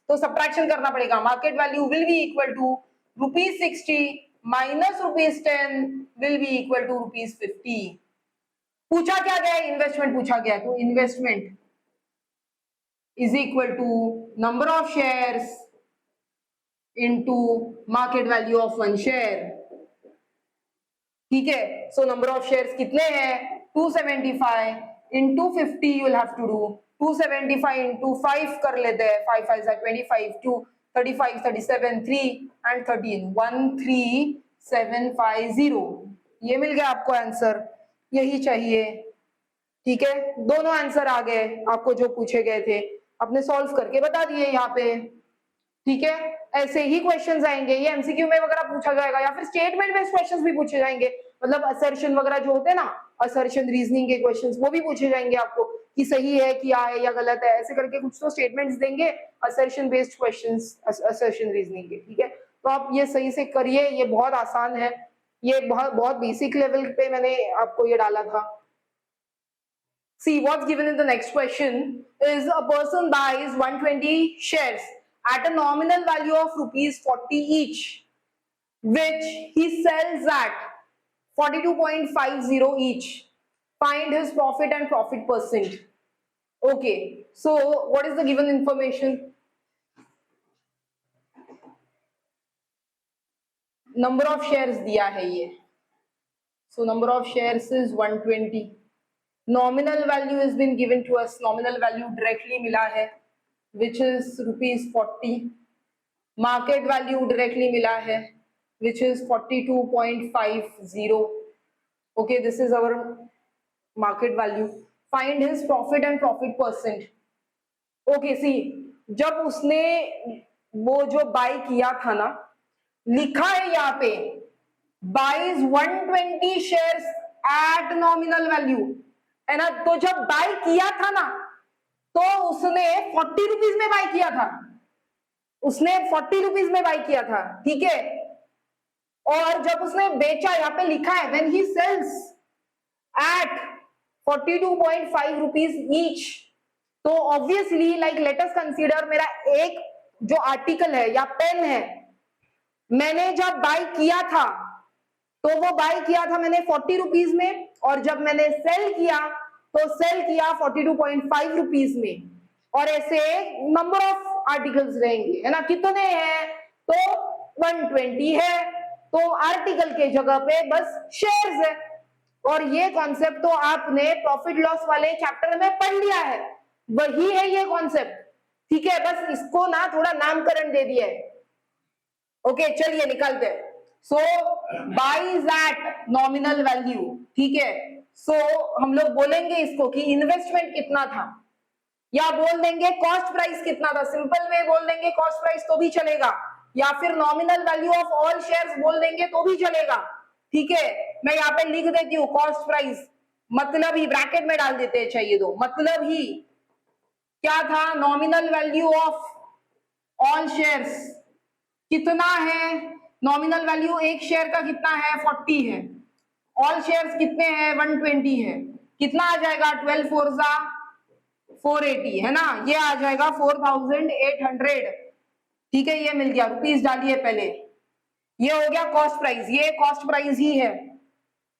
तो सब्ट्रैक्शन करना पड़ेगा. Market value will be equal to ₹60 minus ₹10 will be equal to ₹50. पूछा क्या गया है? इन्वेस्टमेंट पूछा गया, तो investment is equal to number of shares into market value of one share. ठीक है, सो नंबर ऑफ शेयर्स कितने हैं? 275 into 50 you will have to do 275 into 5 कर लेते हैं, 5 5 25, 2 35 37 3 and 13 13750. ये मिल गया आपको आंसर, यही चाहिए। ठीक है, दोनों आंसर आ गए आपको जो पूछे गए थे, आपने सॉल्व करके बता दिए यहाँ पे। ठीक है, ऐसे ही क्वेश्चंस आएंगे, ये एमसीक्यू में वगैरह पूछा जाएगा या फिर स्टेटमेंट बेस्ड क्वेश्चंस भी पूछे जाएंगे, मतलब असर्शन वगैरह जो होते हैं ना, असर्शन रीजनिंग के क्वेश्चंस, वो भी पूछे जाएंगे आपको कि सही है, क्या है या गलत है, ऐसे करके कुछ तो स्टेटमेंट्स देंगे, assertion based questions, assertion reasoning के। ठीक है, तो आप ये सही से करिए, ये बहुत आसान है, ये बहुत बेसिक लेवल पे मैंने आपको ये डाला था। See what's given in the next question is a person buys 120 shares at a nominal value of ₹40 each, which he sells at 42.50 each. Find his profit and profit percent. Okay, so what is the given information? Number of shares दिया है ये, so number of shares is 120. Nominal value has been given to us, nominal value directly मिला है, which is ₹40. Market value directly मिला है, which is 42.50. Okay, this is our market value. Find his profit and profit percent. Okay, see, जब उसने वो जो bye किया था ना, लिखा है यहाँ पे buys 120 shares at nominal value, है ना, तो जब बाय किया था ना, तो उसने 40 रुपीज में बाय किया था, उसने 40 रुपीज में बाय किया था। ठीक है, और जब उसने बेचा, यहाँ पे लिखा है when he sells at 42.5 rupees each, तो obviously like let us consider, मेरा एक जो आर्टिकल है या पेन है, मैंने जब बाय किया था तो वो बाय किया था मैंने 40 रुपीज में, और जब मैंने सेल किया तो सेल किया 42.5 रुपीज में, और ऐसे नंबर ऑफ आर्टिकल्स रहेंगे, है ना, कितने हैं? तो 120 है, तो आर्टिकल के जगह पे बस शेयर्स है। और ये कॉन्सेप्ट तो आपने प्रॉफिट लॉस वाले चैप्टर में पढ़ लिया है, वही है ये कॉन्सेप्ट। ठीक है, बस इसको ना थोड़ा नामकरण दे दिया है। ओके, चलिए निकालते हैं। सो बाइज एट नॉमिनल वैल्यू। ठीक है, सो हम लोग बोलेंगे इसको कि इन्वेस्टमेंट कितना था, या बोल देंगे कॉस्ट प्राइस कितना था, सिंपल में बोल देंगे कॉस्ट प्राइस तो भी चलेगा, या फिर nominal value of all shares बोल देंगे तो भी चलेगा। ठीक है, मैं यहाँ पे लिख देती हूँ कॉस्ट प्राइस, मतलब ही ब्रैकेट में डाल देते हैं, चाहिए तो मतलब ही क्या था, nominal value of all shares कितना है, नॉमिनल वैल्यू एक शेयर का कितना है, 40 है, ऑल शेयर्स कितने हैं, 120 है, कितना आ जाएगा, 12 4 480, है ना, ये आ जाएगा 4800। ठीक है, ये मिल गया, रुपीस डालिए पहले, ये हो गया कॉस्ट प्राइस, ये कॉस्ट प्राइस ही है।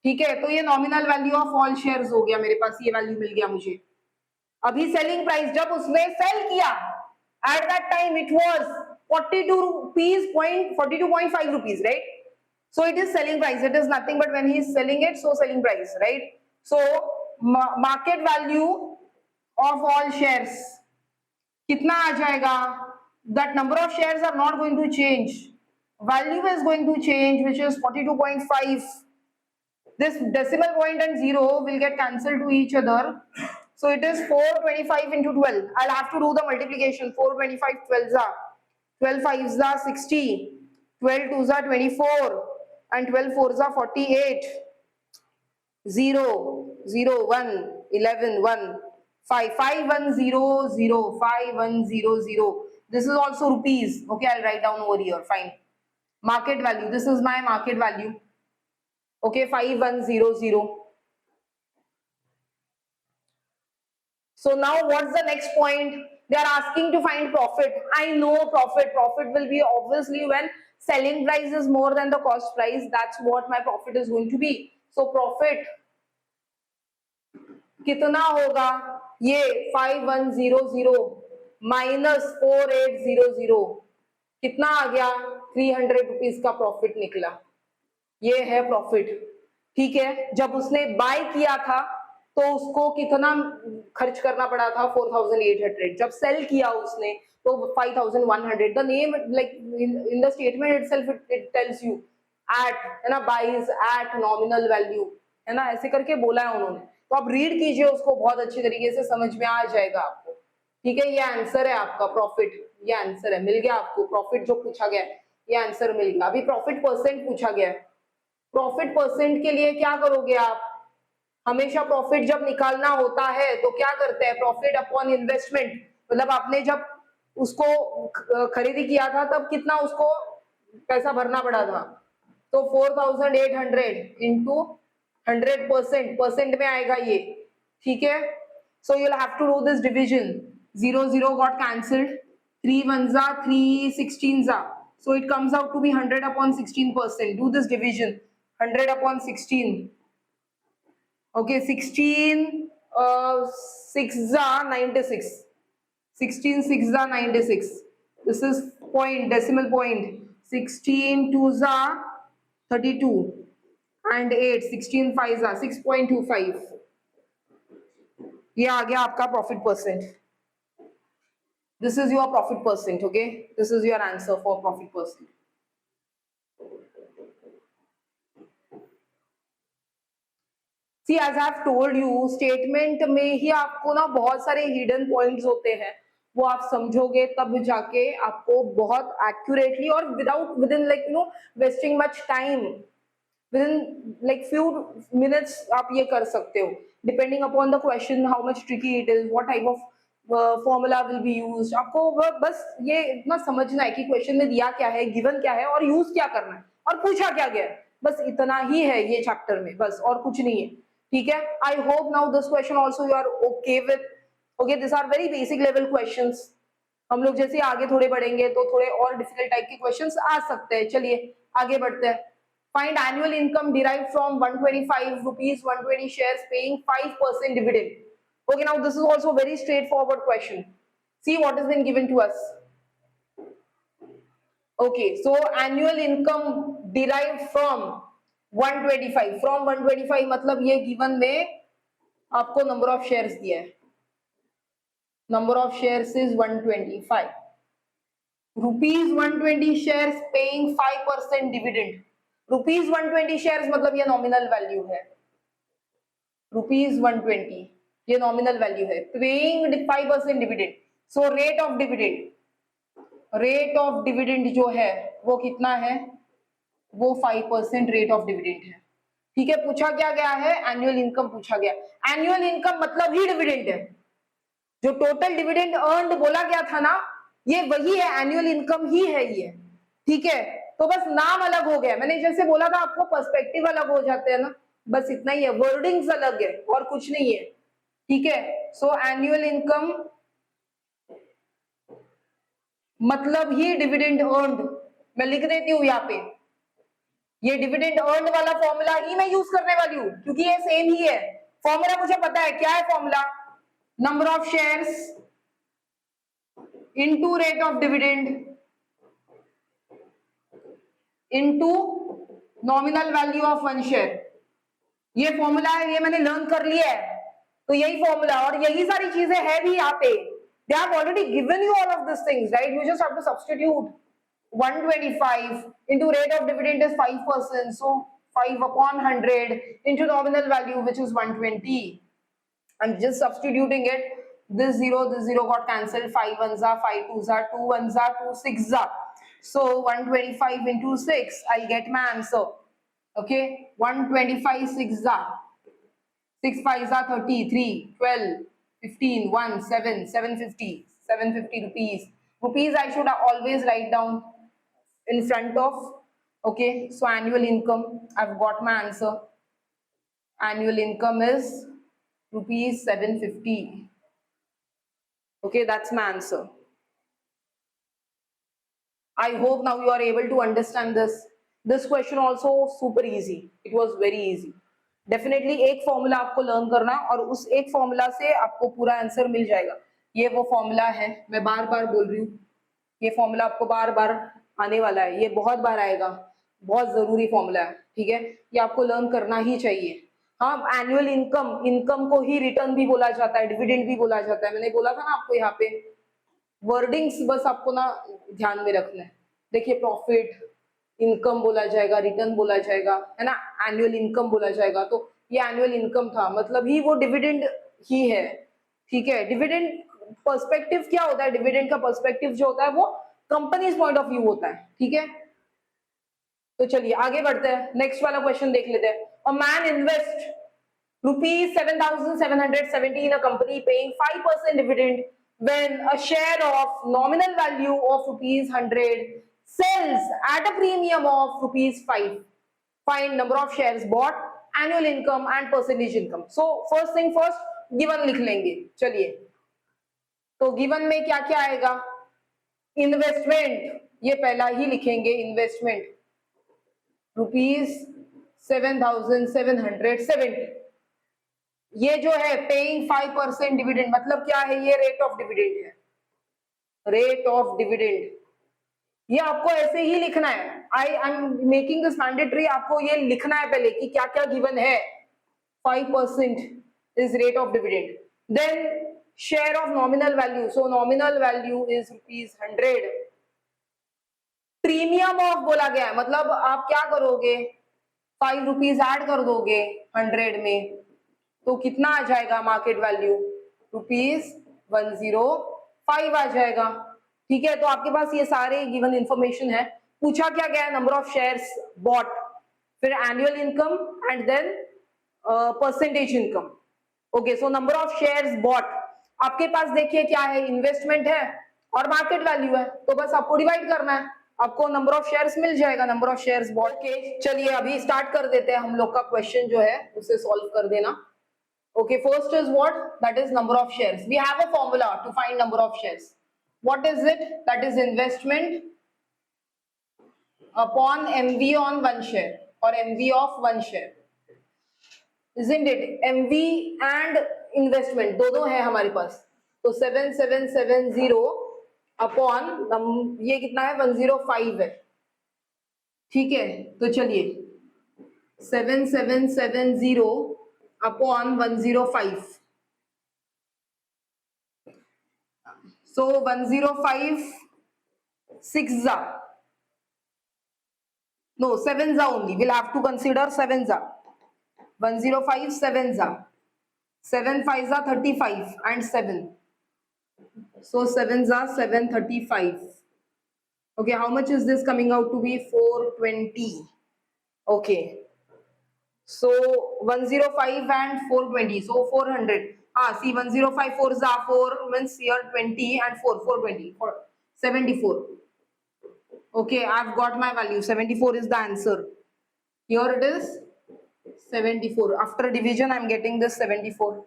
ठीक है, तो ये nominal value of all shares हो गया, मेरे पास ये वैल्यू मिल गया मुझे। अभी सेलिंग प्राइस, जब उसने सेल किया at that time it was 42.5 rupees, right? So it is selling price, it is nothing but when he is selling it, so selling price, right? So market value of all shares कितना आ जाएगा, that number of shares are not going to change, value is going to change, which is 42.5. this decimal point and 0 will get cancelled to each other, so it is 425 into 12. I'll have to do the multiplication. 425 12s are 12 5s are 60, 12 2s are 24, and 12 4s are 48. 0 0 1 11 1 5 5 1 0 0 5 1 0 0. This is also rupees. Okay, I'll write down over here. Fine. Market value. This is my market value. Okay, 5100. So now what's the next point? They are asking to find profit. I know profit will be obviously when selling price is more than the cost price, that's what my profit is going to be. So profit कितना होगा, ये 5100 minus 4800 कितना आ गया, 300 rupees का profit निकला. ये है profit. ठीक है, जब उसने बाय किया था तो उसको कितना खर्च करना पड़ा था, 4800. जब सेल किया उसने तो 5100. The name like in the statement itself it tells you at, है ना, बाइज एट नॉमिनल वैल्यू, है ना, ऐसे करके बोला है उन्होंने. तो आप रीड कीजिए उसको, बहुत अच्छी तरीके से समझ में आ जाएगा आपको. ठीक है, ये आंसर है आपका प्रॉफिट, ये आंसर है, मिल गया आपको प्रॉफिट जो पूछा गया है, ये आंसर मिल गया. अभी प्रॉफिट परसेंट पूछा गया है. प्रॉफिट परसेंट के लिए क्या करोगे आप, हमेशा प्रॉफिट जब निकालना होता है तो क्या करते हैं, प्रॉफिट अपॉन इन्वेस्टमेंट. मतलब आपने जब उसको खरीदी किया था तब कितना उसको पैसा भरना पड़ा था, तो 4800 इंटू 100%, परसेंट में आएगा ये. ठीक है, so you will have to do this division. 0 got cancelled, 3 1s are 3 16s are, so it comes out to be 100 upon 16%. Do this division, 100 upon 16. Okay, 16 6s are 96. 16 6s are 96. This is point, decimal point. 16 2s are 32 and 8, 16 5s are 6.25. ये आ गया आपका profit percent. This is your profit percent. Okay, this is your answer for profit percent. See, as I have told you, statement में ही आपको ना बहुत सारे hidden points होते हैं, वो आप समझोगे तब जाके आपको बहुत accurately और within like wasting much time, within like few minutes आप ये कर सकते हो, depending upon the question how much tricky it is, what type of formula will be used. आपको बस ये इतना समझना है कि क्वेश्चन में दिया क्या है, गिवन क्या है और यूज क्या करना है और पूछा क्या गया है, बस इतना ही है ये चैप्टर में, बस और कुछ नहीं है. ठीक है, I hope now this question also you are okay with. Okay, this are very basic level questions. हम लोग जैसे आगे थोड़े बढ़ेंगे तो थोड़े और डिफिकल्ट टाइप के क्वेश्चंस आ सकते हैं. चलिए आगे बढ़ते हैं. Find annual income derived from 125 rupees 120 shares paying 5% dividend. Okay, now this is also a very straightforward question. See what has been given to us. Okay, so annual income derived from 125. From 125 मतलब ये given में आपको number of shares दिया है. Number of shares is 125. Rupees 120 shares paying 5% dividend. Rupees 120 shares मतलब ये nominal value है. Rupees 120 ये नॉमिनल वैल्यू है. Paying 5% dividend. So rate of dividend जो है वो कितना है, वो 5% रेट ऑफ डिविडेंड है. ठीक है, पूछा क्या गया है, एनुअल इनकम पूछा गया. एनुअल इनकम मतलब ही डिविडेंड है. जो टोटल डिविडेंड अर्न्ड बोला गया था ना, ये वही है, एनुअल इनकम ही है ये. ठीक है, तो बस नाम अलग हो गया. मैंने जैसे बोला था आपको पर्सपेक्टिव अलग हो जाते हैं ना, बस इतना ही है, वर्डिंग्स अलग है और कुछ नहीं है. ठीक है, सो एनुअल इनकम मतलब ही डिविडेंड अर्न्ड. मैं लिख देती हूं यहाँ पे, ये डिविडेंड अर्न्ड वाला फॉर्मूला ही मैं यूज करने वाली हूं क्योंकि ये सेम ही है. फॉर्मूला मुझे पता है क्या है. Formula number of shares into rate of dividend into nominal value of one share. ये फॉर्मूला है, ये मैंने लर्न कर लिया है. तो यही फॉर्मूला और यही सारी चीजें हैं भी यहाँ पे. They have already given you all of these things, right? You just have to substitute 125 into rate of dividend is 5%, so 5 upon 100 into nominal value which is 120. I'm just substituting it. This 0 got cancelled. 5 1s are 5 2s are 2 1s are 2 6s are. So 125 into 6, I'll get my answer. Okay, 125 6s are. 6 5s are 30, 3, 12, 15, 1, 7, 750 rupees. Rupees I should always write down in front of. Okay, so annual income, I've got my answer. Annual income is rupees 750. Okay, that's my answer. I hope now you are able to understand this. This question also super easy. It was very easy. Definitely एक formula आपको learn करना है और उस एक formula से आपको पूरा आंसर मिल जाएगा. ये वो फॉर्मूला है, मैं बार बार बोल रही हूँ, ये फॉर्मूला आपको बार बार आने वाला है, ये बहुत बार आएगा, बहुत जरूरी फॉर्मूला है. ठीक है, ये आपको लर्न करना ही चाहिए. हाँ, एनुअल इनकम, इनकम को ही रिटर्न भी बोला जाता है, डिविडेंड भी बोला जाता है. मैंने बोला था ना आपको, यहाँ पे वर्डिंग्स बस आपको ना ध्यान में रखना है. देखिए, प्रॉफिट, इनकम बोला जाएगा, रिटर्न बोला जाएगा, है ना, एनुअल इनकम बोला जाएगा. तो ये एनुअल इनकम था, मतलब ही वो डिविडेंड ही है. ठीक है, डिविडेंड पर्सपेक्टिव क्या होता है? डिविडेंड का पर्सपेक्टिव जो होता है वो कंपनीज पॉइंट ऑफ व्यू होता है. ठीक है, तो चलिए आगे बढ़ते हैं, नेक्स्ट वाला क्वेश्चन देख लेते हैं. A man invest ₹7,770 in a company paying 5% dividend when a share of nominal value of ₹100 sells at a premium of ₹5. Find number of shares bought, annual income and percentage income. So first thing first, given लिख लेंगे. चलिए, तो given में क्या क्या आएगा? Investment, ये पहला ही लिखेंगे, इन्वेस्टमेंट ₹7,770. ये जो है पेइंग 5% डिविडेंड, मतलब क्या है? ये रेट ऑफ डिविडेंड है, रेट ऑफ डिविडेंड. ये आपको ऐसे ही लिखना है. I am making this mandatory. आपको ये लिखना है पहले कि क्या क्या गिवन है. 5% is rate of dividend. Then share of nominal value, so nominal value is ₹100. Premium of बोला गया है, मतलब आप क्या करोगे? ₹5 ऐड कर दोगे 100 में, तो कितना आ जाएगा? मार्केट वैल्यू ₹105 आ जाएगा. ठीक है, तो आपके पास ये सारे गिवन इंफॉर्मेशन है. पूछा क्या गया? नंबर ऑफ शेयर्स बॉट, फिर annual income and then percentage income. Okay, so number of shares bought आपके पास देखिए क्या है? इन्वेस्टमेंट है और मार्केट वैल्यू है, तो बस आपको डिवाइड करना है, आपको नंबर ऑफ शेयर्स मिल जाएगा, नंबर ऑफ शेयर्स बॉट के. चलिए अभी स्टार्ट कर देते हैं, हम लोग का क्वेश्चन जो है उसे सॉल्व कर देना. Okay, first is what? That is number of shares. We have a formula to find number of shares. What is it? That is investment upon MV on one share or MV of one share. Isn't it? MV and investment दोनों है हमारे पास. तो 7770 upon ये कितना है? 105 है. ठीक है, तो चलिए 7770 upon 105. So 105 6 no 7 only. We'll have to consider 7 105 7 7 5 35 and 7. So 7 735. Okay, how much is this coming out to be? 420. Okay. So 105 and 420, so 400. See, 105 4 4 means here 20 and 4 420 74. Okay, I've got my value. 74 is the answer. Here it is 74. After division, I'm getting this 74.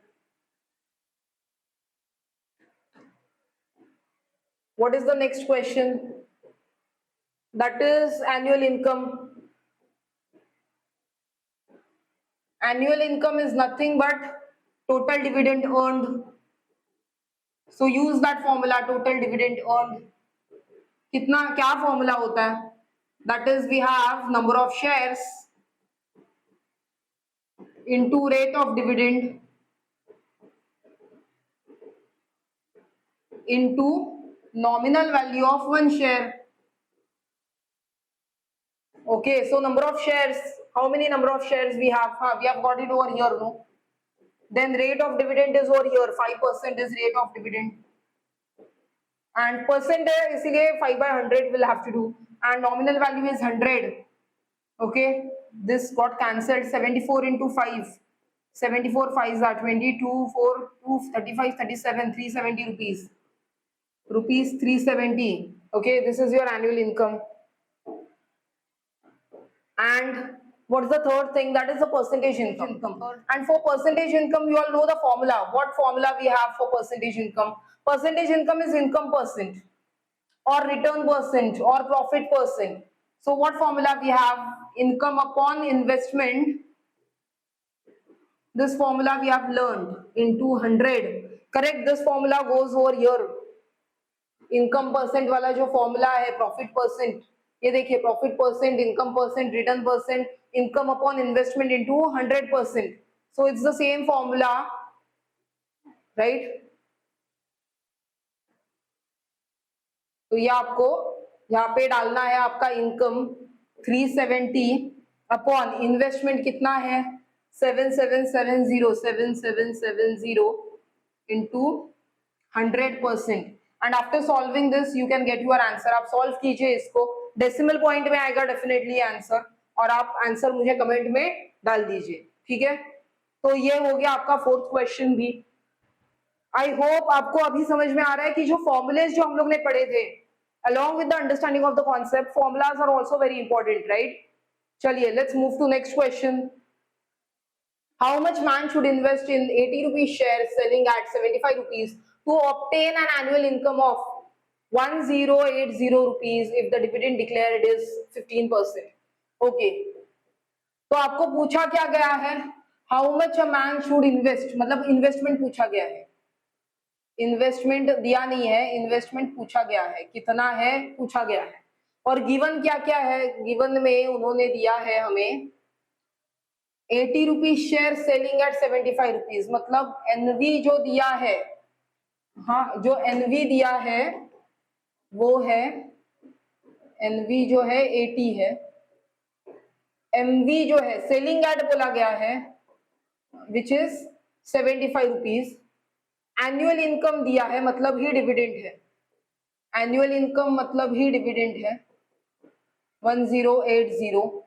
What is the next question? That is annual income. Annual income is nothing but total dividend earned. So use that formula, total dividend earned. कितना, क्या formula होता है? That is, we have number of shares into rate of dividend into nominal value of one share. Okay, so number of shares, how many number of shares we have? We have got it over here, no? Then rate of dividend is over here, 5% is rate of dividend. And percent है, इसीलिए 5/100 will have to do. And nominal value is 100. Okay, this got cancelled. 74 into 5. 74 5s are 22, 4, 2, 35, 37, 370 rupees. Rupees 370. Okay, this is your annual income. And what's the third thing? That is the percentage income. And for percentage income, you all know the formula. What formula we have for percentage income? Percentage income is income percent or return percent or profit percent. So what formula we have? Income upon investment. This formula we have learned into 100. Correct? This formula goes over here. Income percent वाला जो formula है, profit percent, ये देखिए profit percent, income percent, return percent, income upon investment into 100%. So it's the same formula, right? तो ये आपको यहाँ पे डालना है, आपका इनकम 370 अपॉन इन्वेस्टमेंट कितना है 7770 into 100%. And after solving this you can get your answer. आप सॉल्व कीजिए इसको, डेसिमल पॉइंट में आएगा डेफिनेटली आंसर, और आप आंसर मुझे कमेंट में डाल दीजिए, ठीक है? तो ये हो गया आपका फोर्थ क्वेश्चन भी. आई होप आपको अभी समझ में आ रहा है कि जो फॉर्मुलेज जो हम लोग ने पढ़े थे, along with the understanding of the concept, formulas are also very important, right? चलिए, let's move to next question. How much man should invest in 80 rupees shares selling at 75 rupees to obtain an annual income of 1080 rupees if the dividend declared is 15%? Okay. तो आपको पूछा क्या गया है? How much a man should invest, मतलब investment पूछा गया है. इन्वेस्टमेंट दिया नहीं है, इन्वेस्टमेंट पूछा गया है, कितना है पूछा गया है. और गिवन क्या क्या है? गिवन में उन्होंने दिया है हमें 80 rupees share selling at 75 rupees, मतलब एनवी जो दिया है, हाँ जो एनवी दिया है वो है, एनवी जो है 80 है, एमवी जो है सेलिंग एट बोला गया है which is 75 rupees. Annual income दिया है मतलब ही डिविडेंड है, एनुअल इनकम मतलब ही डिविडेंड है 1080,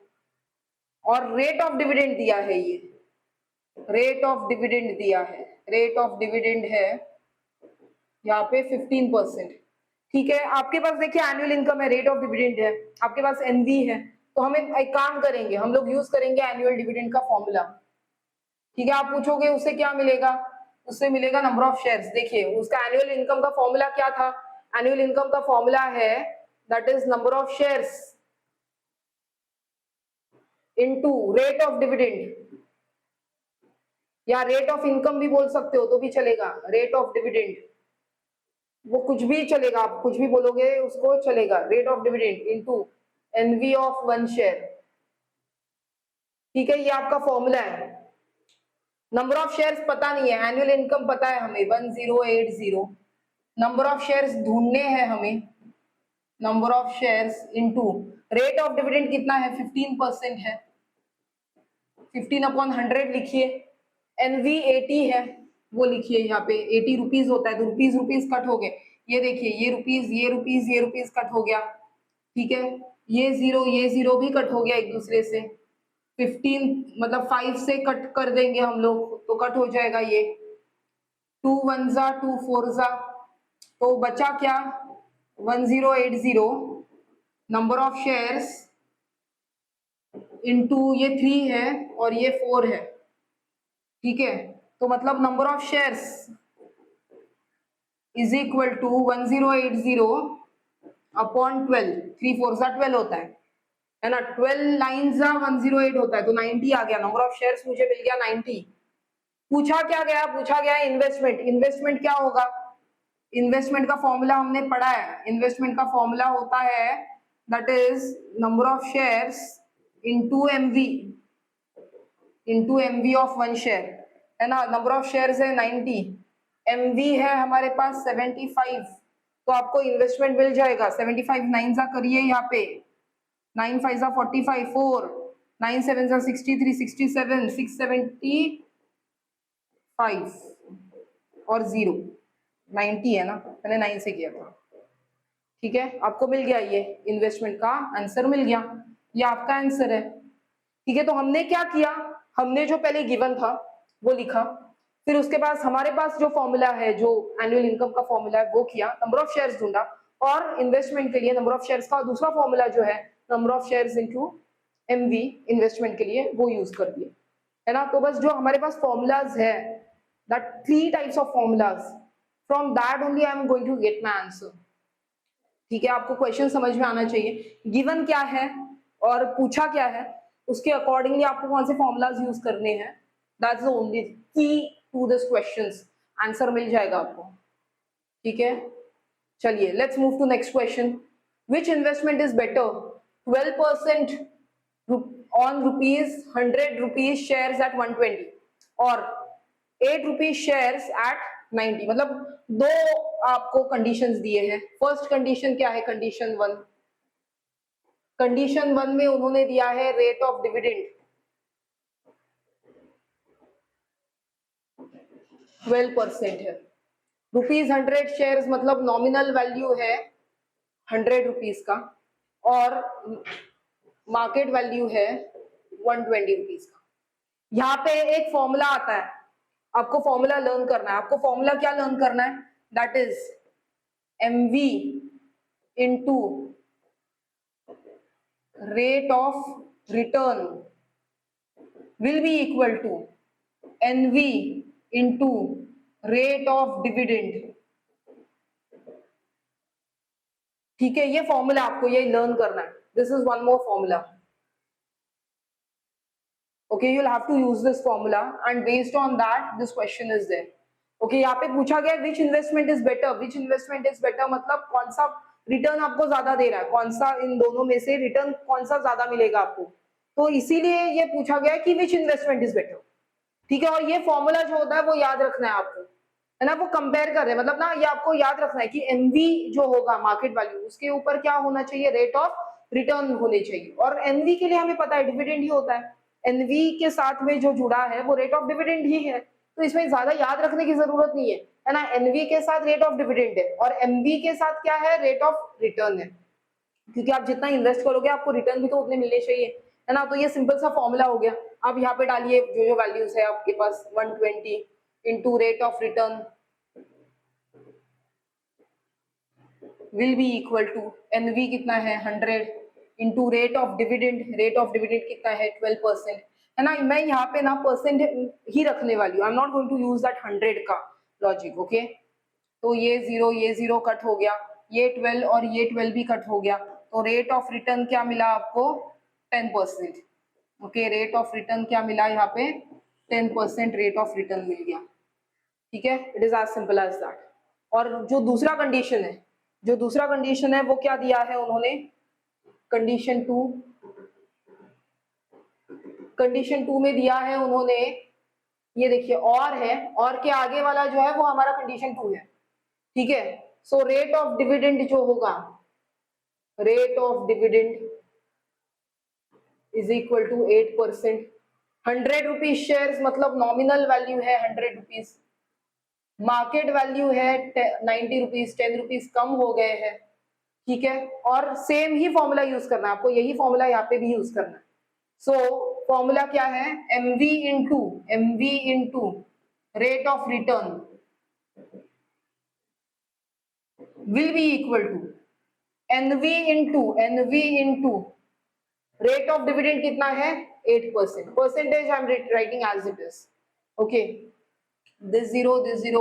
और रेट ऑफ डिविडेंड दिया है, ये रेट ऑफ डिविडेंड दिया है, रेट ऑफ डिविडेंड है यहाँ पे 15%. ठीक है, आपके पास देखिए एनुअल इनकम है, रेट ऑफ डिविडेंड है, आपके पास एनवी है, तो हम एक काम करेंगे, हम लोग यूज करेंगे एनुअल डिविडेंड का फॉर्मूला. ठीक है, आप पूछोगे उससे क्या मिलेगा? उससे मिलेगा नंबर ऑफ शेयर्स. देखिए उसका एनुअल इनकम का फॉर्मूला क्या था? एनुअल इनकम का फॉर्मूला है that is number of shares into rate of dividend, या रेट ऑफ इनकम भी बोल सकते हो तो भी चलेगा, रेट ऑफ डिविडेंड, वो कुछ भी चलेगा, आप कुछ भी बोलोगे उसको चलेगा. Rate of dividend into NV of one share. ठीक है, ये आपका फॉर्मूला है. नंबर ऑफ शेयर्स पता नहीं है, एनुअल इनकम पता है हमें 1080. नंबर ऑफ शेयर्स ढूंढने हैं हमें, number of shares into rate of dividend कितना है 15% है, 15 अपॉन 100 लिखिए. एनवी 80 है वो लिखिए, यहाँ पे 80 रुपीज होता है तो रुपीज रुपीज कट हो गए, ये देखिए ये रुपीज ये रुपीज ये रुपीज कट हो गया. ठीक है, ये जीरो भी कट हो गया एक दूसरे से. 15 मतलब 5 से कट कर देंगे हम लोग तो कट हो जाएगा ये 2 1 जा 2 4 जा, तो बचा क्या 1080 नंबर ऑफ शेयर्स इनटू ये 3 है और ये 4 है. ठीक है, तो मतलब number of shares is equal to 1080 upon 12. 3 4 जा 12 होता है ना, 12 9 जा 108 होता है, तो 90 आ गया. नंबर ऑफ शेयर्स मुझे मिल गया 90. पूछा क्या गया? पूछा गया इन्वेस्टमेंट. इन्वेस्टमेंट क्या होगा? इन्वेस्टमेंट का फॉर्मूला हमने पढ़ा है. इन्वेस्टमेंट का फॉर्मूला होता है that is number of shares into MV of one share, है ना. नंबर ऑफ शेयर्स है 90, एमवी है हमारे पास 75, तो आपको इन्वेस्टमेंट मिल जाएगा 75. 9 जा करिए यहाँ पे, 9 5 जा 45, 4 9 7 जा 63, 67 675 और 0 90 है ना, मैंने 9 से किया था. ठीक है, आपको मिल गया, ये इन्वेस्टमेंट का आंसर मिल गया, ये आपका आंसर है. ठीक है, तो हमने क्या किया? हमने जो पहले गिवन था वो लिखा, फिर उसके बाद हमारे पास जो फॉर्मूला है, जो एनुअल इनकम का फॉर्मूला है वो किया, नंबर ऑफ शेयर्स ढूंढा, और इन्वेस्टमेंट के लिए नंबर ऑफ शेयर्स का दूसरा फॉर्मूला जो है number of shares into MV investment के लिए वो यूज कर दिए, है ना. तो बस जो हमारे पास फॉर्मूलाज है, that 3 types of formulas, from that only I am going to get my answer. ठीक है, आपको क्वेश्चन समझ में आना चाहिए, गिवन क्या है और पूछा क्या है, उसके अकॉर्डिंगली आपको कौन से फॉर्मूलाज यूज करने हैं, that's the only key to this questions, answer मिल जाएगा आपको। ठीक है, चलिए let's move to next question. Which investment is better, 12% on rupees 100 rupees shares at 120 और 8 rupees shares at 90। मतलब दो आपको कंडीशंस दिए हैं। फर्स्ट कंडीशन क्या है, कंडीशन वन, कंडीशन वन में उन्होंने दिया है रेट ऑफ डिविडेंड 12% है। ₹100 शेयर्स मतलब नॉमिनल वैल्यू है 100 रुपीज का और मार्केट वैल्यू है 120 रुपीज का। यहाँ पे एक फॉर्मूला आता है, आपको फॉर्मूला लर्न करना है। आपको फॉर्मूला क्या लर्न करना है, that is MV into rate of return will be equal to NV into rate of dividend. ठीक है, ये फॉर्मूला आपको ये लर्न करना है। This is one more formula. Okay, you'll have to use this formula and based on that this question is there. Okay, यहाँ पे पूछा गया which investment is better, which investment is better मतलब कौन सा रिटर्न आपको ज्यादा दे रहा है, कौन सा इन दोनों में से रिटर्न कौन सा ज्यादा मिलेगा आपको, तो इसीलिए ये पूछा गया कि which investment is better। ठीक है, और ये फॉर्मूला जो होता है वो याद रखना है आपको, है ना, वो कंपेयर कर रहे हैं, मतलब ना ये आपको याद रखना है कि MV जो होगा मार्केट वैल्यू उसके ऊपर क्या होना चाहिए, रेट ऑफ रिटर्न होने चाहिए। और MV के लिए हमें पता है डिविडेंड ही होता है, NV के साथ में जो जुड़ा है वो रेट ऑफ डिविडेंड ही है, तो इसमें ज्यादा याद रखने की जरूरत नहीं है ना। NV के साथ रेट ऑफ डिविडेंड है और MV के साथ क्या है, रेट ऑफ रिटर्न है, क्योंकि आप जितना इन्वेस्ट करोगे आपको रिटर्न भी तो उतने मिलने चाहिए, है ना। तो ये सिंपल सा फॉर्मूला हो गया। आप यहाँ पे डालिए जो जो वैल्यूज है आपके पास, 120 into rate of return will be equal to NV कितना है 100 into rate of dividend, rate of dividend कितना है 12%, है ना। मैं यहाँ पे ना परसेंट ही रखने वाली हूँ, I am not going to use that 100 का लॉजिक। ओके, तो ये जीरो कट हो गया, ये 12 और ये 12 भी कट हो गया, तो रेट ऑफ रिटर्न क्या मिला आपको 10%। ओके, रेट ऑफ रिटर्न क्या मिला यहाँ पे 10% रेट ऑफ रिटर्न मिल गया। ठीक है, it is as simple as that. और जो दूसरा कंडीशन है, जो दूसरा कंडीशन है वो क्या दिया है उन्होंने, कंडीशन टू, कंडीशन टू में दिया है उन्होंने, ये देखिए और है, और के आगे वाला जो है वो हमारा कंडीशन टू है। ठीक है, सो रेट ऑफ डिविडेंड जो होगा, rate of dividend is equal to 8%। 100 rupees share मतलब नॉमिनल वैल्यू है 100 रुपीज, मार्केट वैल्यू है 90 रुपीज, 10 रुपीज कम हो गए हैं। ठीक है, और सेम ही फॉर्मूला यूज करना है आपको, यही फॉर्मूला यहाँ पे भी यूज करना है। सो फॉर्मूला क्या है, MV into rate of return will be equal to NV into rate of dividend कितना है 8%, percentage I am writing as it is. Okay, this zero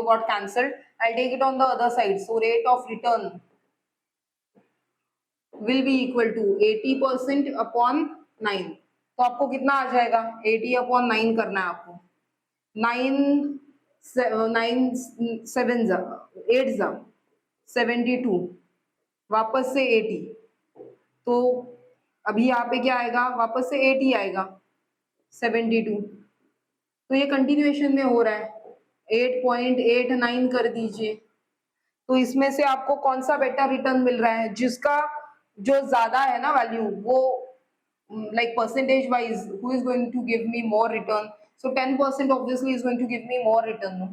got cancelled, I'll take it on the other side, so rate of return will be equal to 80% upon 9। तो आपको कितना आ जाएगा 80 upon 9 करना है आपको, 72 वापस से 80, तो अभी यहाँ पे क्या आएगा, वापस से 80 आएगा 72, तो ये कंटिन्यूएशन में हो रहा है, 8.89 कर दीजिए। तो इसमें से आपको कौन सा बेटर रिटर्न मिल रहा है, जिसका जो ज्यादा है ना वैल्यू, वो like percentage wise who is going to give me more return, so 10% obviously is going to give me more return, no?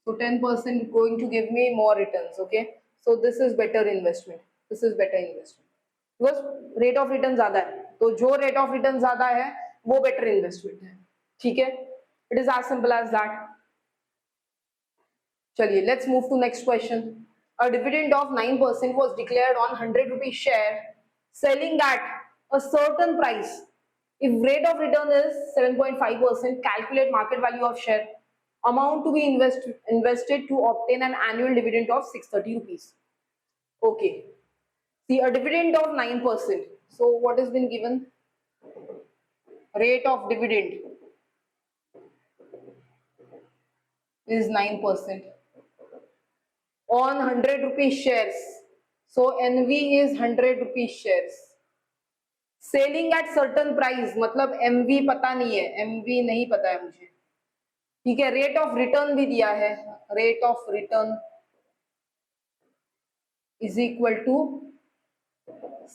So 10% going to give me more returns। Okay, so this is better investment, this is better investment because rate of return ज्यादा है, तो जो rate of return ज्यादा है वो better investment है। ठीक है, it is as simple as that। चलिए let's move to next question। A dividend of 9% was declared on 100 rupees share selling at a certain price। If rate of return is 7.5%, calculate market value of share, amount to be invested to obtain an annual dividend of 630 rupees। Okay, See, a dividend of 9%. So what has been given? Rate of dividend is 9% on 100 rupees shares. So NV is 100 rupees shares. Selling at certain price, मतलब MV पता नहीं है, MV नहीं पता है मुझे, ठीक है. रेट ऑफ रिटर्न भी दिया है, rate of return is equal to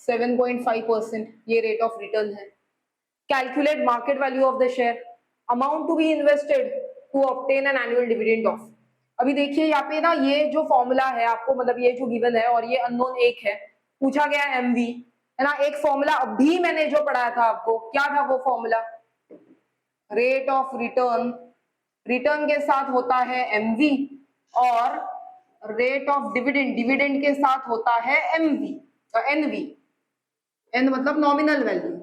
7.5%. ये रेट ऑफ रिटर्न है. Calculate market value of the share. Amount to be invested to obtain an annual dividend of. अभी देखिए यहाँ पे ना, ये जो फॉर्मूला है आपको, मतलब ये जो गिवन है और ये अननोन एक है, पूछा गया एमवी, है ना. एक फॉर्मूला अभी मैंने जो पढ़ाया था आपको, क्या था वो formula? Rate of return, return के साथ होता है एमवी, और रेट ऑफ डिविडेंड, डिविडेंड के साथ होता है एमवी, एनवी. एन मतलब नॉमिनल वैल्यू,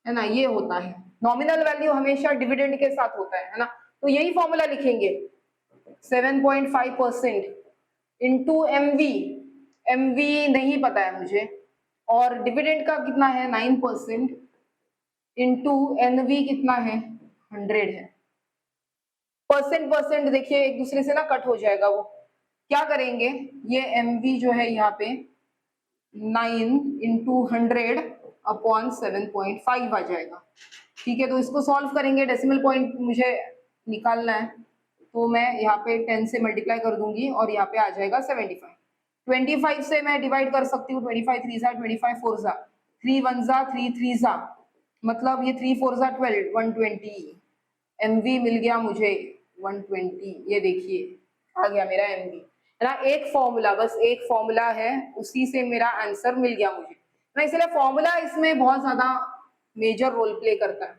है ना, ये होता है. नॉमिनल वैल्यू हमेशा डिविडेंड के साथ होता है ना. तो यही फॉर्मूला लिखेंगे, 7.5% इंटू एमवी. एमवी नहीं पता है मुझे, और डिविडेंड का कितना है 9%, इंटू एनवी कितना है 100 है. परसेंट देखिए एक दूसरे से ना कट हो जाएगा. वो क्या करेंगे, ये एमवी जो है यहाँ पे 9 इंटू 100 अपॉन 7.5 आ जाएगा, ठीक है. तो इसको सॉल्व करेंगे, डेसिमल पॉइंट मुझे निकालना है, तो मैं यहाँ पे 10 से मल्टीप्लाई कर दूंगी और यहाँ पे आ जाएगा 75. 25 से मैं डिवाइड कर सकती हूँ, 25 3 जा, 25 4 जा, 3 1 जा, 3 3 जा, मतलब ये 3 4 जा 12, 120 एमवी मिल गया मुझे 120. ये देखिए आ गया मेरा एमवी, है ना. एक फॉर्मूला, बस एक फॉर्मूला है, उसी से मेरा आंसर मिल गया मुझे ना. इसलिए फॉर्मूला इसमें बहुत ज्यादा मेजर रोल प्ले करता है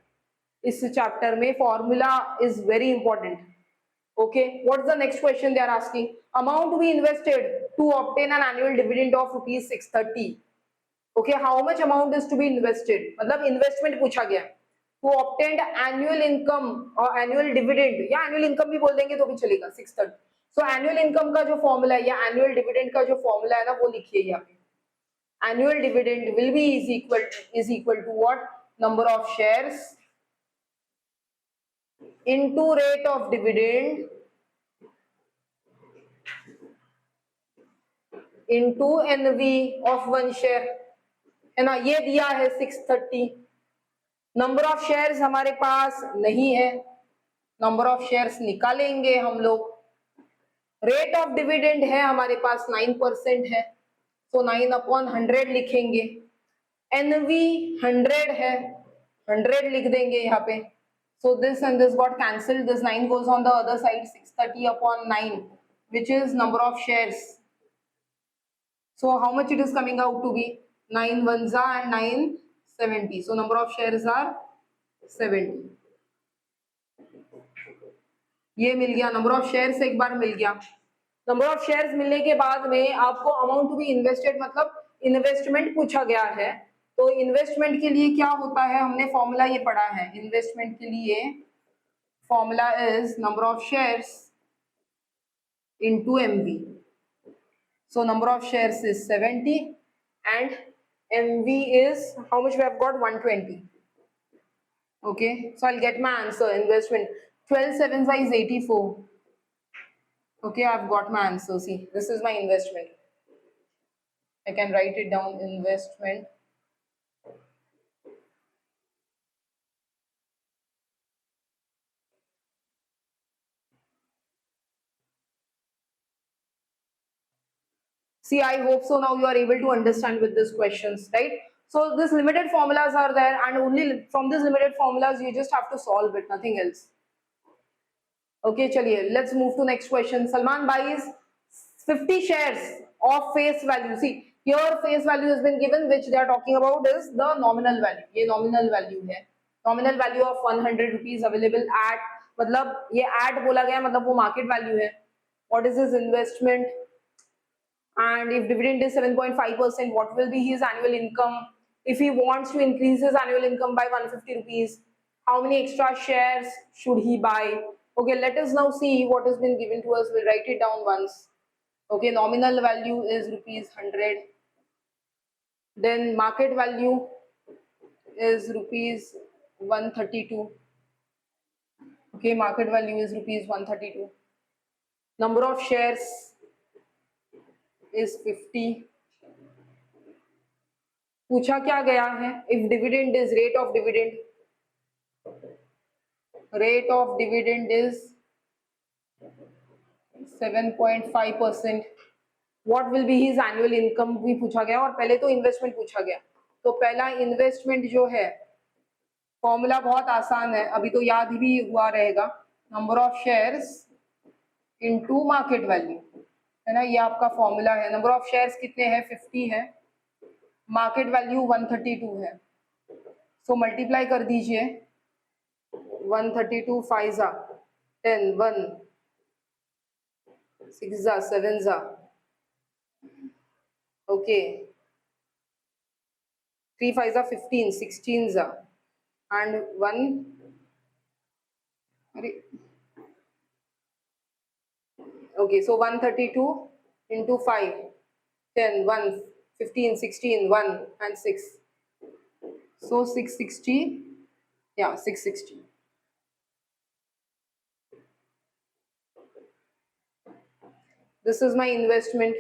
इस चैप्टर में. Formula is very important. Okay, what's the next question they are asking? Amount to be invested to obtain an annual dividend of rupees 630. Okay, how much amount is to be invested? मतलब investment पूछा गया. To obtain annual income और annual dividend, या annual income भी बोल देंगे तो भी चलेगा, 630. So annual income का जो formula है या annual dividend का जो formula है ना, वो लिखिए यहाँ पे. Annual dividend will be is equal to what? Number of shares into rate of dividend into NV of one share, है ना. ये दिया है 630. नंबर ऑफ शेयर्स हमारे पास नहीं है, नंबर ऑफ शेयर्स निकालेंगे हम लोग. रेट ऑफ डिविडेंड है हमारे पास 9% है, तो 9 अपॉन 100 लिखेंगे. एनवी 100 है, 100 लिख देंगे यहाँ पे. So this and this got cancelled, this 9 goes on the other side, 630 upon 9, which is number of shares. So how much it is coming out to be? 9 ones are and 9 70. So number of shares are 70. ये मिल गया, number of shares एक बार मिल गया. Number of shares मिलने के बाद में आपको amount to be invested, मतलब इन्वेस्टमेंट पूछा गया है. तो इन्वेस्टमेंट के लिए क्या होता है, हमने फॉर्मूला ये पढ़ा है. इन्वेस्टमेंट के लिए formula is number of shares into MV. So number of shares is 70 and MV is how much we have got, 120. Okay, so I'll get my answer. Investment 12 7s is 84. Okay, I've got my answer. See, this is my investment. I can write it down, investment. See, I hope so now you are able to understand with these questions, right? So these limited formulas are there, and only from these limited formulas you just have to solve it, nothing else. Okay, chaliye, let's move to next question. Salman buys 50 shares of face value. See, here face value has been given, which they are talking about is the nominal value. ये nominal value है. Nominal value of 100 rupees available at, मतलब ये at बोला गया मतलब वो market value है. What is his investment? And if dividend is 7.5%, what will be his annual income? If he wants to increase his annual income by 150 rupees, how many extra shares should he buy? Okay, let us now see what has been given to us. We'll write it down once. Okay, nominal value is rupees 100. Then market value is rupees 132. Okay, market value is rupees 132. Number of shares is 50. पूछा क्या गया है? If dividend is rate of dividend is 7.5%. What will be his annual income भी पूछा गया, और पहले तो इन्वेस्टमेंट पूछा गया. तो पहला इन्वेस्टमेंट जो है, फॉर्मूला बहुत आसान है, अभी तो याद भी हुआ रहेगा. Number of shares into market value, है ना, ये आपका फॉर्मूला है. नंबर ऑफ शेयर्स कितने हैं? 50 है. मार्केट वैल्यू 132 है. सो मल्टीप्लाई कर दीजिए. 132 5 जा 10, 1 6 जा 7 जा, ओके, 3 5 जा 15, 16 जा, and 1, okay, so 132 into 5, 10, 1, 15, 16, 1 and 6, so 660, yeah, 660. This is my investment.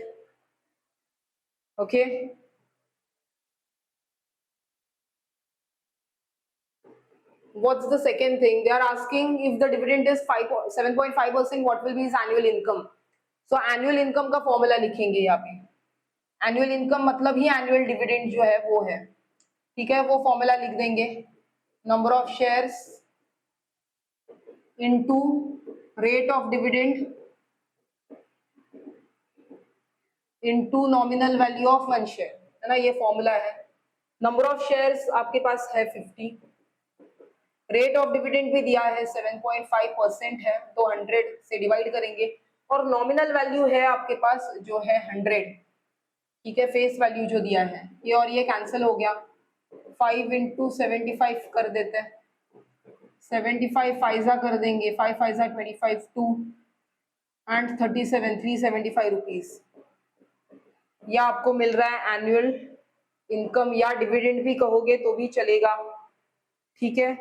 Okay, what's the second thing? They are asking if the dividend is 7.5%, what will be his annual income? So annual income का formula लिखेंगे यहाँ पे. Annual income मतलब ही annual dividend जो है वो है. ठीक है, वो फॉर्मूला लिख देंगे. Number of shares into rate of dividend into nominal value of 1 share, है ना, ये फॉर्मूला है. नंबर ऑफ शेयर्स आपके पास है 50. रेट ऑफ डिविडेंड भी दिया है 7.5% है, तो 100 से डिवाइड करेंगे. और नॉमिनल वैल्यू है आपके पास जो है 100. ठीक है, फेस वैल्यू जो दिया है ये, और ये कैंसिल हो गया. 5 इंटू 75 कर देते हैं. 75 फाइजा कर देंगे, 5 फाइजा 25, 2 एंड 37, 375 रुपीज. यह आपको मिल रहा है एनुअल इनकम, या डिविडेंड भी कहोगे तो भी चलेगा. ठीक है,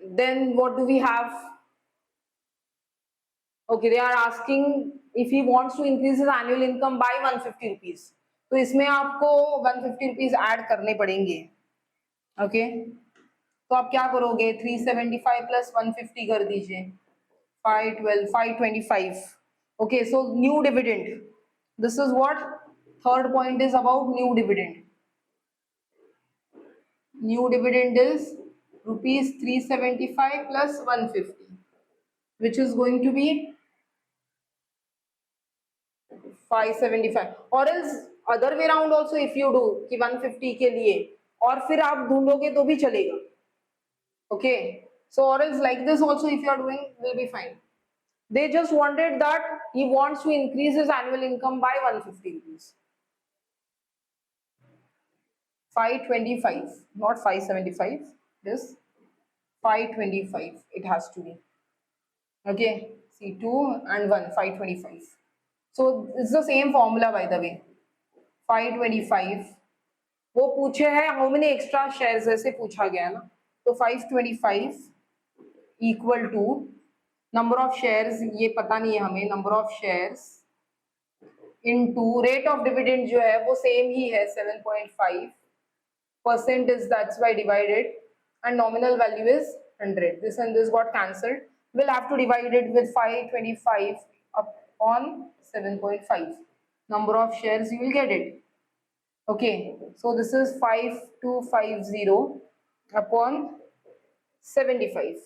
then what do we have? Okay, they are asking if he wants to increase his annual income by 150 rupees. तो इसमें आपको 150 रुपीज ऐड करने पड़ेंगे. ओके, तो आप क्या करोगे? 375 प्लस 150 कर दीजिए, 512, 525. Okay, so new dividend, this is what third point is about new dividend. New dividend is rupees 375 plus 150, which is going to be 575. or else other way around also if you do कि 150 के लिए और फिर आप ढूंढोगे तो भी चलेगा. okay, so or else like this also if you are doing will be fine. They just wanted that he wants to increase his annual income by 150 rupees. 525, not 575, this 525 it has to be. Okay, see 2 and 1, 525. So it's the same formula by the way. 525 वो पूछे है how many extra shares ऐसे पूछा गया ना, तो 525 equal to number of shares, ये पता नहीं है हमें, number of shares into rate of dividend जो है वो सेम ही है 7.5% is that's why divided, and nominal value is 100. This and this got cancelled. We'll have to divide it with 525 upon 7.5. Number of shares you will get it. Okay, so this is 5250 upon 75.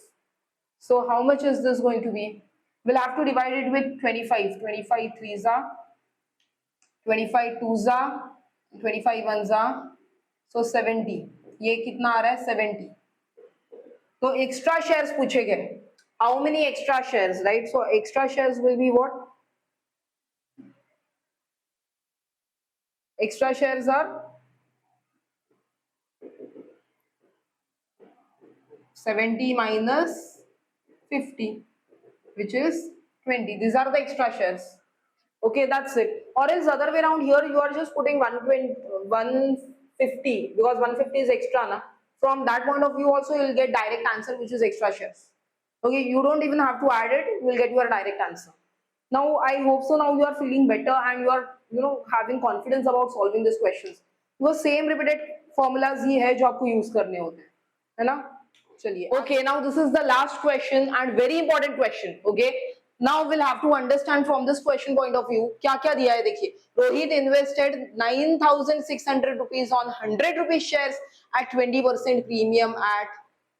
So how much is this going to be? We'll have to divide it with 25. 25 3s are, 25 2s are, 25 1s are, so 70. ये कितना आ रहा है? 70. तो extra shares पूछे गए, how many extra shares, right? So extra shares will be what? Extra shares are 70 minus 50, which is 20. These are the extra shares. Okay, that's it. or else other way around here you are just putting 150 because 150 is extra na. From that point of view also you will get direct answer which is extra shares. Okay, you don't even have to add it, you will get your direct answer. Now I hope so now you are feeling better and you are having confidence about solving these questions. वो same repeated formulas ही है जो आपको use करने होते हैं, है ना. चलिए, okay, now this is the last question and very important question. Okay, now will have to understand from this question point of view क्या क्या दिया है. देखिए, Rohit invested 9,600 rupees on 100 rupees shares at 20% premium at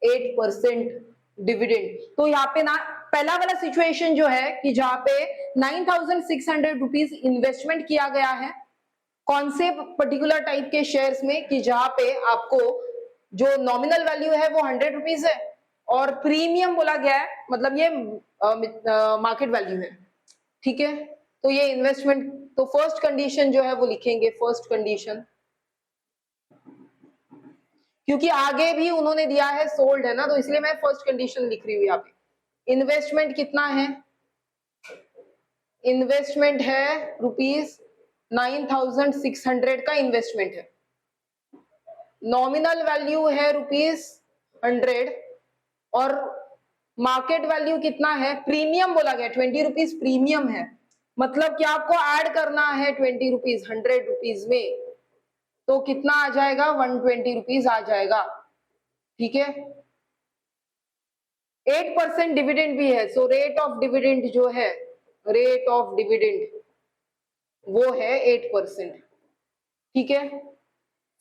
8% dividend. तो यहाँ पे ना पहला वाला सिचुएशन जो है कि जहाँ पे 9,600 रुपीज इन्वेस्टमेंट किया गया है कौन से पर्टिकुलर टाइप के शेयर्स में, कि जहां पे आपको जो नॉमिनल वैल्यू है वो 100 रुपीज है और प्रीमियम बोला गया है, मतलब ये मार्केट वैल्यू है. ठीक है, तो ये इन्वेस्टमेंट, तो फर्स्ट कंडीशन जो है वो लिखेंगे फर्स्ट कंडीशन, क्योंकि आगे भी उन्होंने दिया है सोल्ड है ना, तो इसलिए मैं फर्स्ट कंडीशन लिख रही हूं यहाँ पे. इन्वेस्टमेंट कितना है, इन्वेस्टमेंट है रुपीज 9,600 का इन्वेस्टमेंट है, नॉमिनल वैल्यू है रुपीज 100 और मार्केट वैल्यू कितना है, प्रीमियम बोला गया 20 रुपीज प्रीमियम है, मतलब कि आपको ऐड करना है 20 रुपीज 100 रुपीज में, तो कितना आ जाएगा 120 रुपीज आ जाएगा. ठीक है, 8% डिविडेंड भी है, सो रेट ऑफ डिविडेंड जो है, रेट ऑफ डिविडेंड वो है 8%. ठीक है,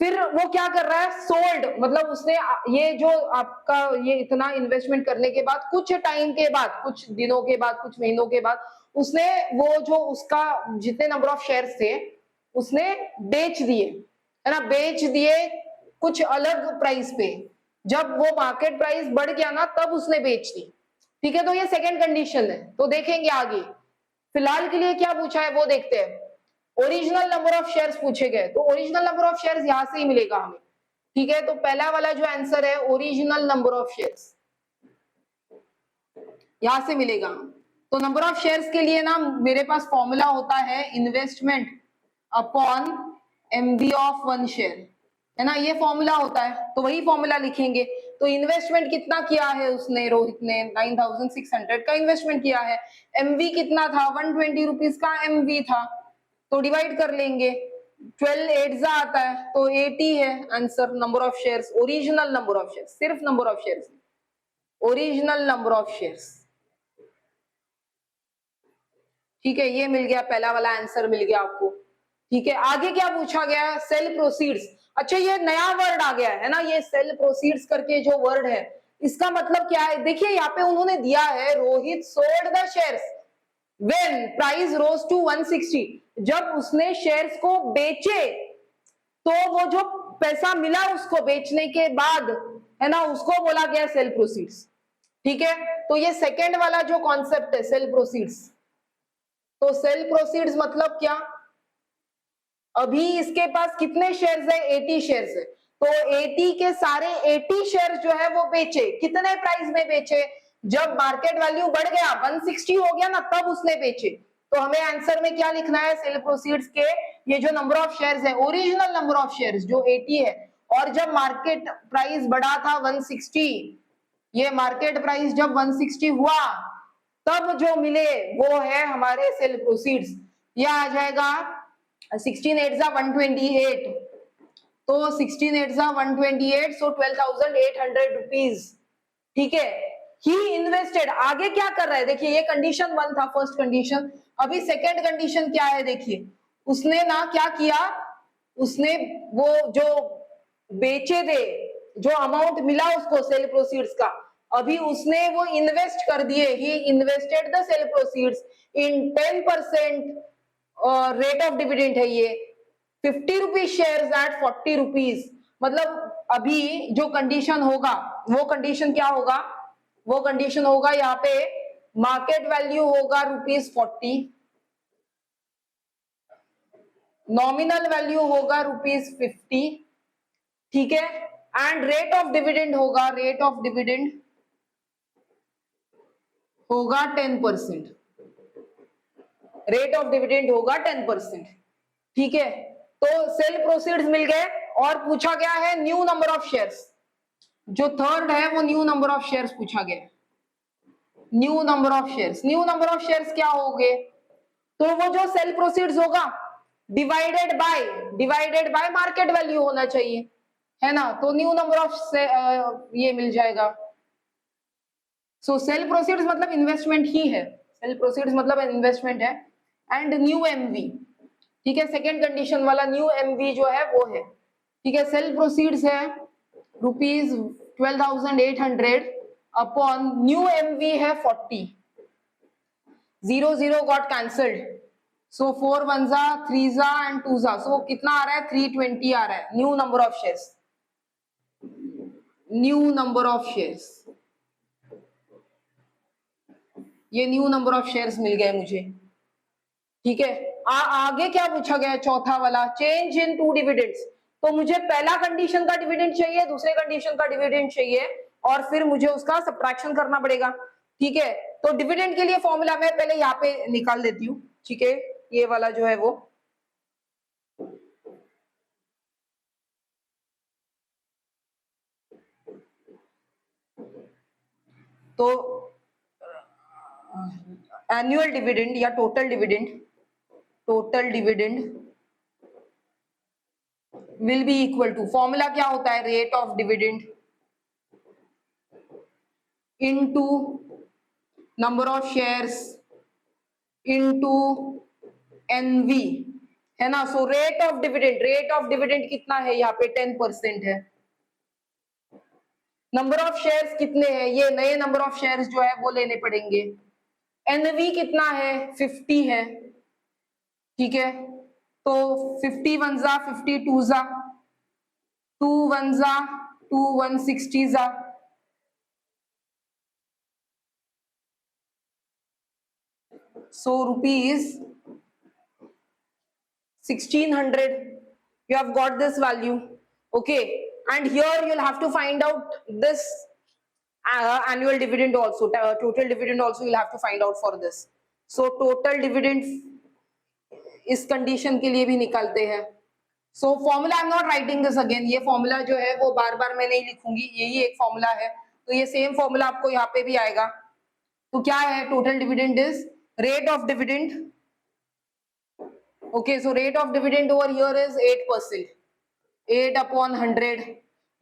फिर वो क्या कर रहा है, सोल्ड, मतलब उसने ये जो आपका ये इतना इन्वेस्टमेंट करने के बाद कुछ टाइम के बाद, कुछ दिनों के बाद, कुछ महीनों के बाद उसने वो जो उसका जितने नंबर ऑफ शेयर्स थे उसने बेच दिए, है ना, बेच दिए कुछ अलग प्राइस पे. जब वो मार्केट प्राइस बढ़ गया ना तब उसने बेच दी. ठीक है, तो ये सेकेंड कंडीशन है. तो देखेंगे आगे, फिलहाल के लिए क्या पूछा है वो देखते हैं. ओरिजिनल नंबर ऑफ शेयर्स पूछे गए, तो ओरिजिनल नंबर ऑफ शेयर्स यहां से ही मिलेगा हमें. ठीक है, तो पहला वाला जो आंसर है ओरिजिनल नंबर ऑफ शेयर्स यहां से मिलेगा. तो नंबर ऑफ शेयर्स के लिए ना मेरे पास फॉर्मूला होता है investment upon MV of one share, है ना, ये फॉर्मूला होता है. तो वही फॉर्मूला लिखेंगे. तो इन्वेस्टमेंट कितना किया है उसने, रोहित ने 9,600 का इन्वेस्टमेंट किया है, एमवी कितना था 120 रुपीज का एमवी था, तो डिवाइड कर लेंगे, 12 8 आता है तो 80 है answer. Number of shares, original number of shares, सिर्फ number of shares, original number of shares. ठीक है, ये मिल गया, पहला वाला आंसर मिल गया आपको. ठीक है, आगे क्या पूछा गया, सेल प्रोसीड्स. अच्छा, ये नया वर्ड आ गया है ना, ये सेल प्रोसीड्स करके जो वर्ड है इसका मतलब क्या है. देखिए यहाँ पे उन्होंने दिया है Rohit sold the shares when price rose to 160. जब उसने शेयर्स को बेचे तो वो जो पैसा मिला उसको बेचने के बाद, है ना, उसको बोला गया सेल प्रोसीड्स. ठीक है, तो ये सेकेंड वाला जो कॉन्सेप्ट है सेल प्रोसीड्स. तो सेल प्रोसीड्स मतलब क्या, अभी इसके पास कितने शेयर्स है, 80 शेयर्स है, तो 80 के सारे 80 शेयर्स जो है वो बेचे, कितने प्राइस में बेचे, जब मार्केट वैल्यू बढ़ गया 160 हो गया ना तब उसने बेचे. तो हमें आंसर में क्या लिखना है, सेल प्रोसीड्स के ये जो नंबर ऑफ शेयर्स है, ओरिजिनल नंबर ऑफ शेयर्स जो 80 है, और जब मार्केट प्राइस बढ़ा था 160, ये मार्केट प्राइस जब 160 हुआ तब जो मिले वो है हमारे सेल प्रोसीड्स. यह आ जाएगा 16 8 128, तो 16 8 128, सो 12,800 रुपीज. ठीक है, ही इन्वेस्टेड, आगे क्या कर रहा है, देखिए ये कंडीशन 1 था, फर्स्ट कंडीशन. अभी सेकंड कंडीशन क्या है, देखिए उसने ना क्या किया, उसने वो जो बेचे थे, जो अमाउंट मिला उसको सेल प्रोसीड्स का, अभी उसने वो इन्वेस्ट कर दिए. He invested the sale proceeds in 10% rate of dividend है ये 50 रुपीज शेयर्स एट 40 रुपीज. मतलब अभी जो कंडीशन होगा वो कंडीशन क्या होगा, वो कंडीशन होगा यहाँ पे मार्केट वैल्यू होगा ₹40, नॉमिनल वैल्यू होगा ₹50. ठीक है, एंड रेट ऑफ डिविडेंड होगा, रेट ऑफ डिविडेंड होगा 10%, रेट ऑफ डिविडेंड होगा 10%. ठीक है, तो सेल प्रोसीड्स मिल गए और पूछा गया है न्यू नंबर ऑफ शेयर्स। जो थर्ड है वो न्यू नंबर ऑफ शेयर्स पूछा गया। New number of shares, new number of shares क्या होंगे? तो वो जो सेल प्रोसीड्स होगा डिवाइडेड बाय मार्केट वैल्यू होना चाहिए, है ना। तो न्यू नंबर ऑफ ये मिल जाएगा। सो सेल प्रोसीड्स मतलब इन्वेस्टमेंट ही है, सेल प्रोसीड्स मतलब इन्वेस्टमेंट है। एंड न्यू एमवी, ठीक है, सेकेंड कंडीशन वाला न्यू एमवी जो है वो है, ठीक है। सेल प्रोसीड्स है रुपीज 12,800 अपॉन न्यू एमवी है 40, 0 गॉट कैंसल्ड, सो 4 1 3 एंड 2 सो कितना आ रहा है? 320 आ रहा है new number of shares. New number of shares, ये न्यू नंबर ऑफ शेयर्स मिल गए मुझे, ठीक है। आगे क्या पूछा गया है? चौथा वाला, चेंज इन टू डिविडेंड्स। तो मुझे पहला कंडीशन का डिविडेंड चाहिए, दूसरे कंडीशन का डिविडेंड चाहिए, और फिर मुझे उसका सब्ट्रैक्शन करना पड़ेगा, ठीक है। तो डिविडेंड के लिए फॉर्मूला मैं पहले यहाँ पे निकाल देती हूँ, ठीक है। ये वाला जो है वो, तो एनुअल डिविडेंड या total dividend will be equal to, formula क्या होता है? Rate of dividend into number of shares into NV, है ना। सो रेट ऑफ डिविडेंड कितना है? यहाँ पे 10% है। नंबर ऑफ शेयर्स कितने हैं? ये नए नंबर ऑफ शेयर्स जो है वो लेने पड़ेंगे। एनवी कितना है? 50 है, ठीक है। तो 50 1 50 2 2 1 2 160 so rupees 1600, you have got this value, okay. And here you'll have to find out this annual dividend also, total dividend also you'll have to find out for this. So total dividend इस condition के लिए भी निकालते हैं। So formula I am not writing this again, ये formula जो है वो बार बार मैं नहीं लिखूंगी, यही एक फॉर्मूला है, तो ये सेम फॉर्मूला आपको यहाँ पे भी आएगा। तो क्या है? Total dividend is rate of dividend, okay, so rate of dividend over here is 8%, 8 upon 100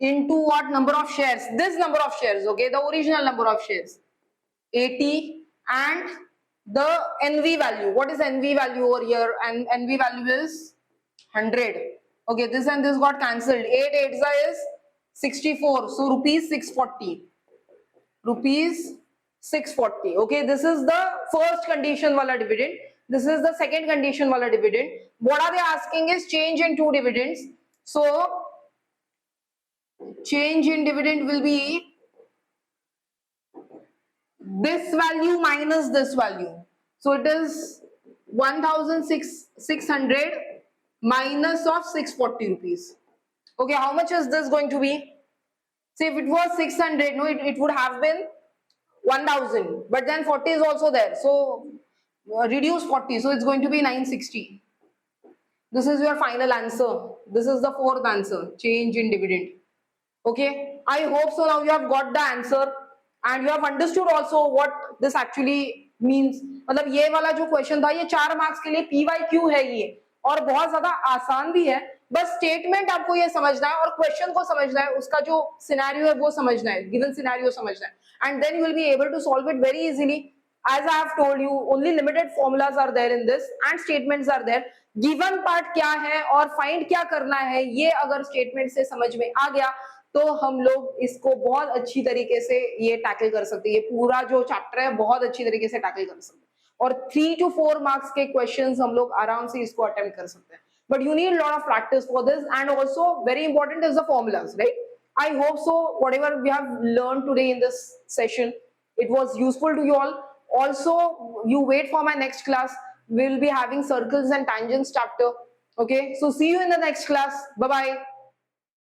into what? Number of shares, this number of shares, okay, the original number of shares 80, and the NV value, what is NV value over here? And NV value is 100, okay. This and this got cancelled, 8 8 is 64, so rupees 640, rupees 640, okay. This is the first condition wala dividend, this is the second condition wala dividend. What are they asking is change in two dividends, so change in dividend will be this value minus this value, so it is 1600 minus of 640 rupees, okay. How much is this going to be? Say if it was 600, no, it would have been 1000, but then 40 is also there, so reduce 40, so it's going to be 960. This is your final answer, this is the fourth answer, change in dividend, okay. I hope so now you have got the answer and you have understood also what this actually means. मतलब ये वाला जो question था ये 4 marks के लिए PYQ है ये, और बहुत ज्यादा आसान भी है, बस स्टेटमेंट आपको ये समझना है और क्वेश्चन को समझना है, उसका जो सिनेरियो है वो समझना है, गिवन सिनेरियो समझना है, and then you will be able to solve it very easily. As I have told you, only limited formulas are there in this and statements are there. Given part क्या है और find क्या करना है, ये अगर स्टेटमेंट से समझ में आ गया तो हम लोग इसको बहुत अच्छी तरीके से ये टैकल कर सकते हैं, ये पूरा जो चैप्टर है बहुत अच्छी तरीके से टैकल कर सकते हैं, और 3 to 4 मार्क्स के क्वेश्चंस हम लोग आराम से इसको अटेम्प्ट कर सकते हैं, but you need a lot of practice for this, and also very important is the formulas, right? I hope so whatever we have learned today in this session, it was useful to you all. Also you wait for my next class, we will be having circles and tangents chapter, okay. So see you in the next class, bye bye.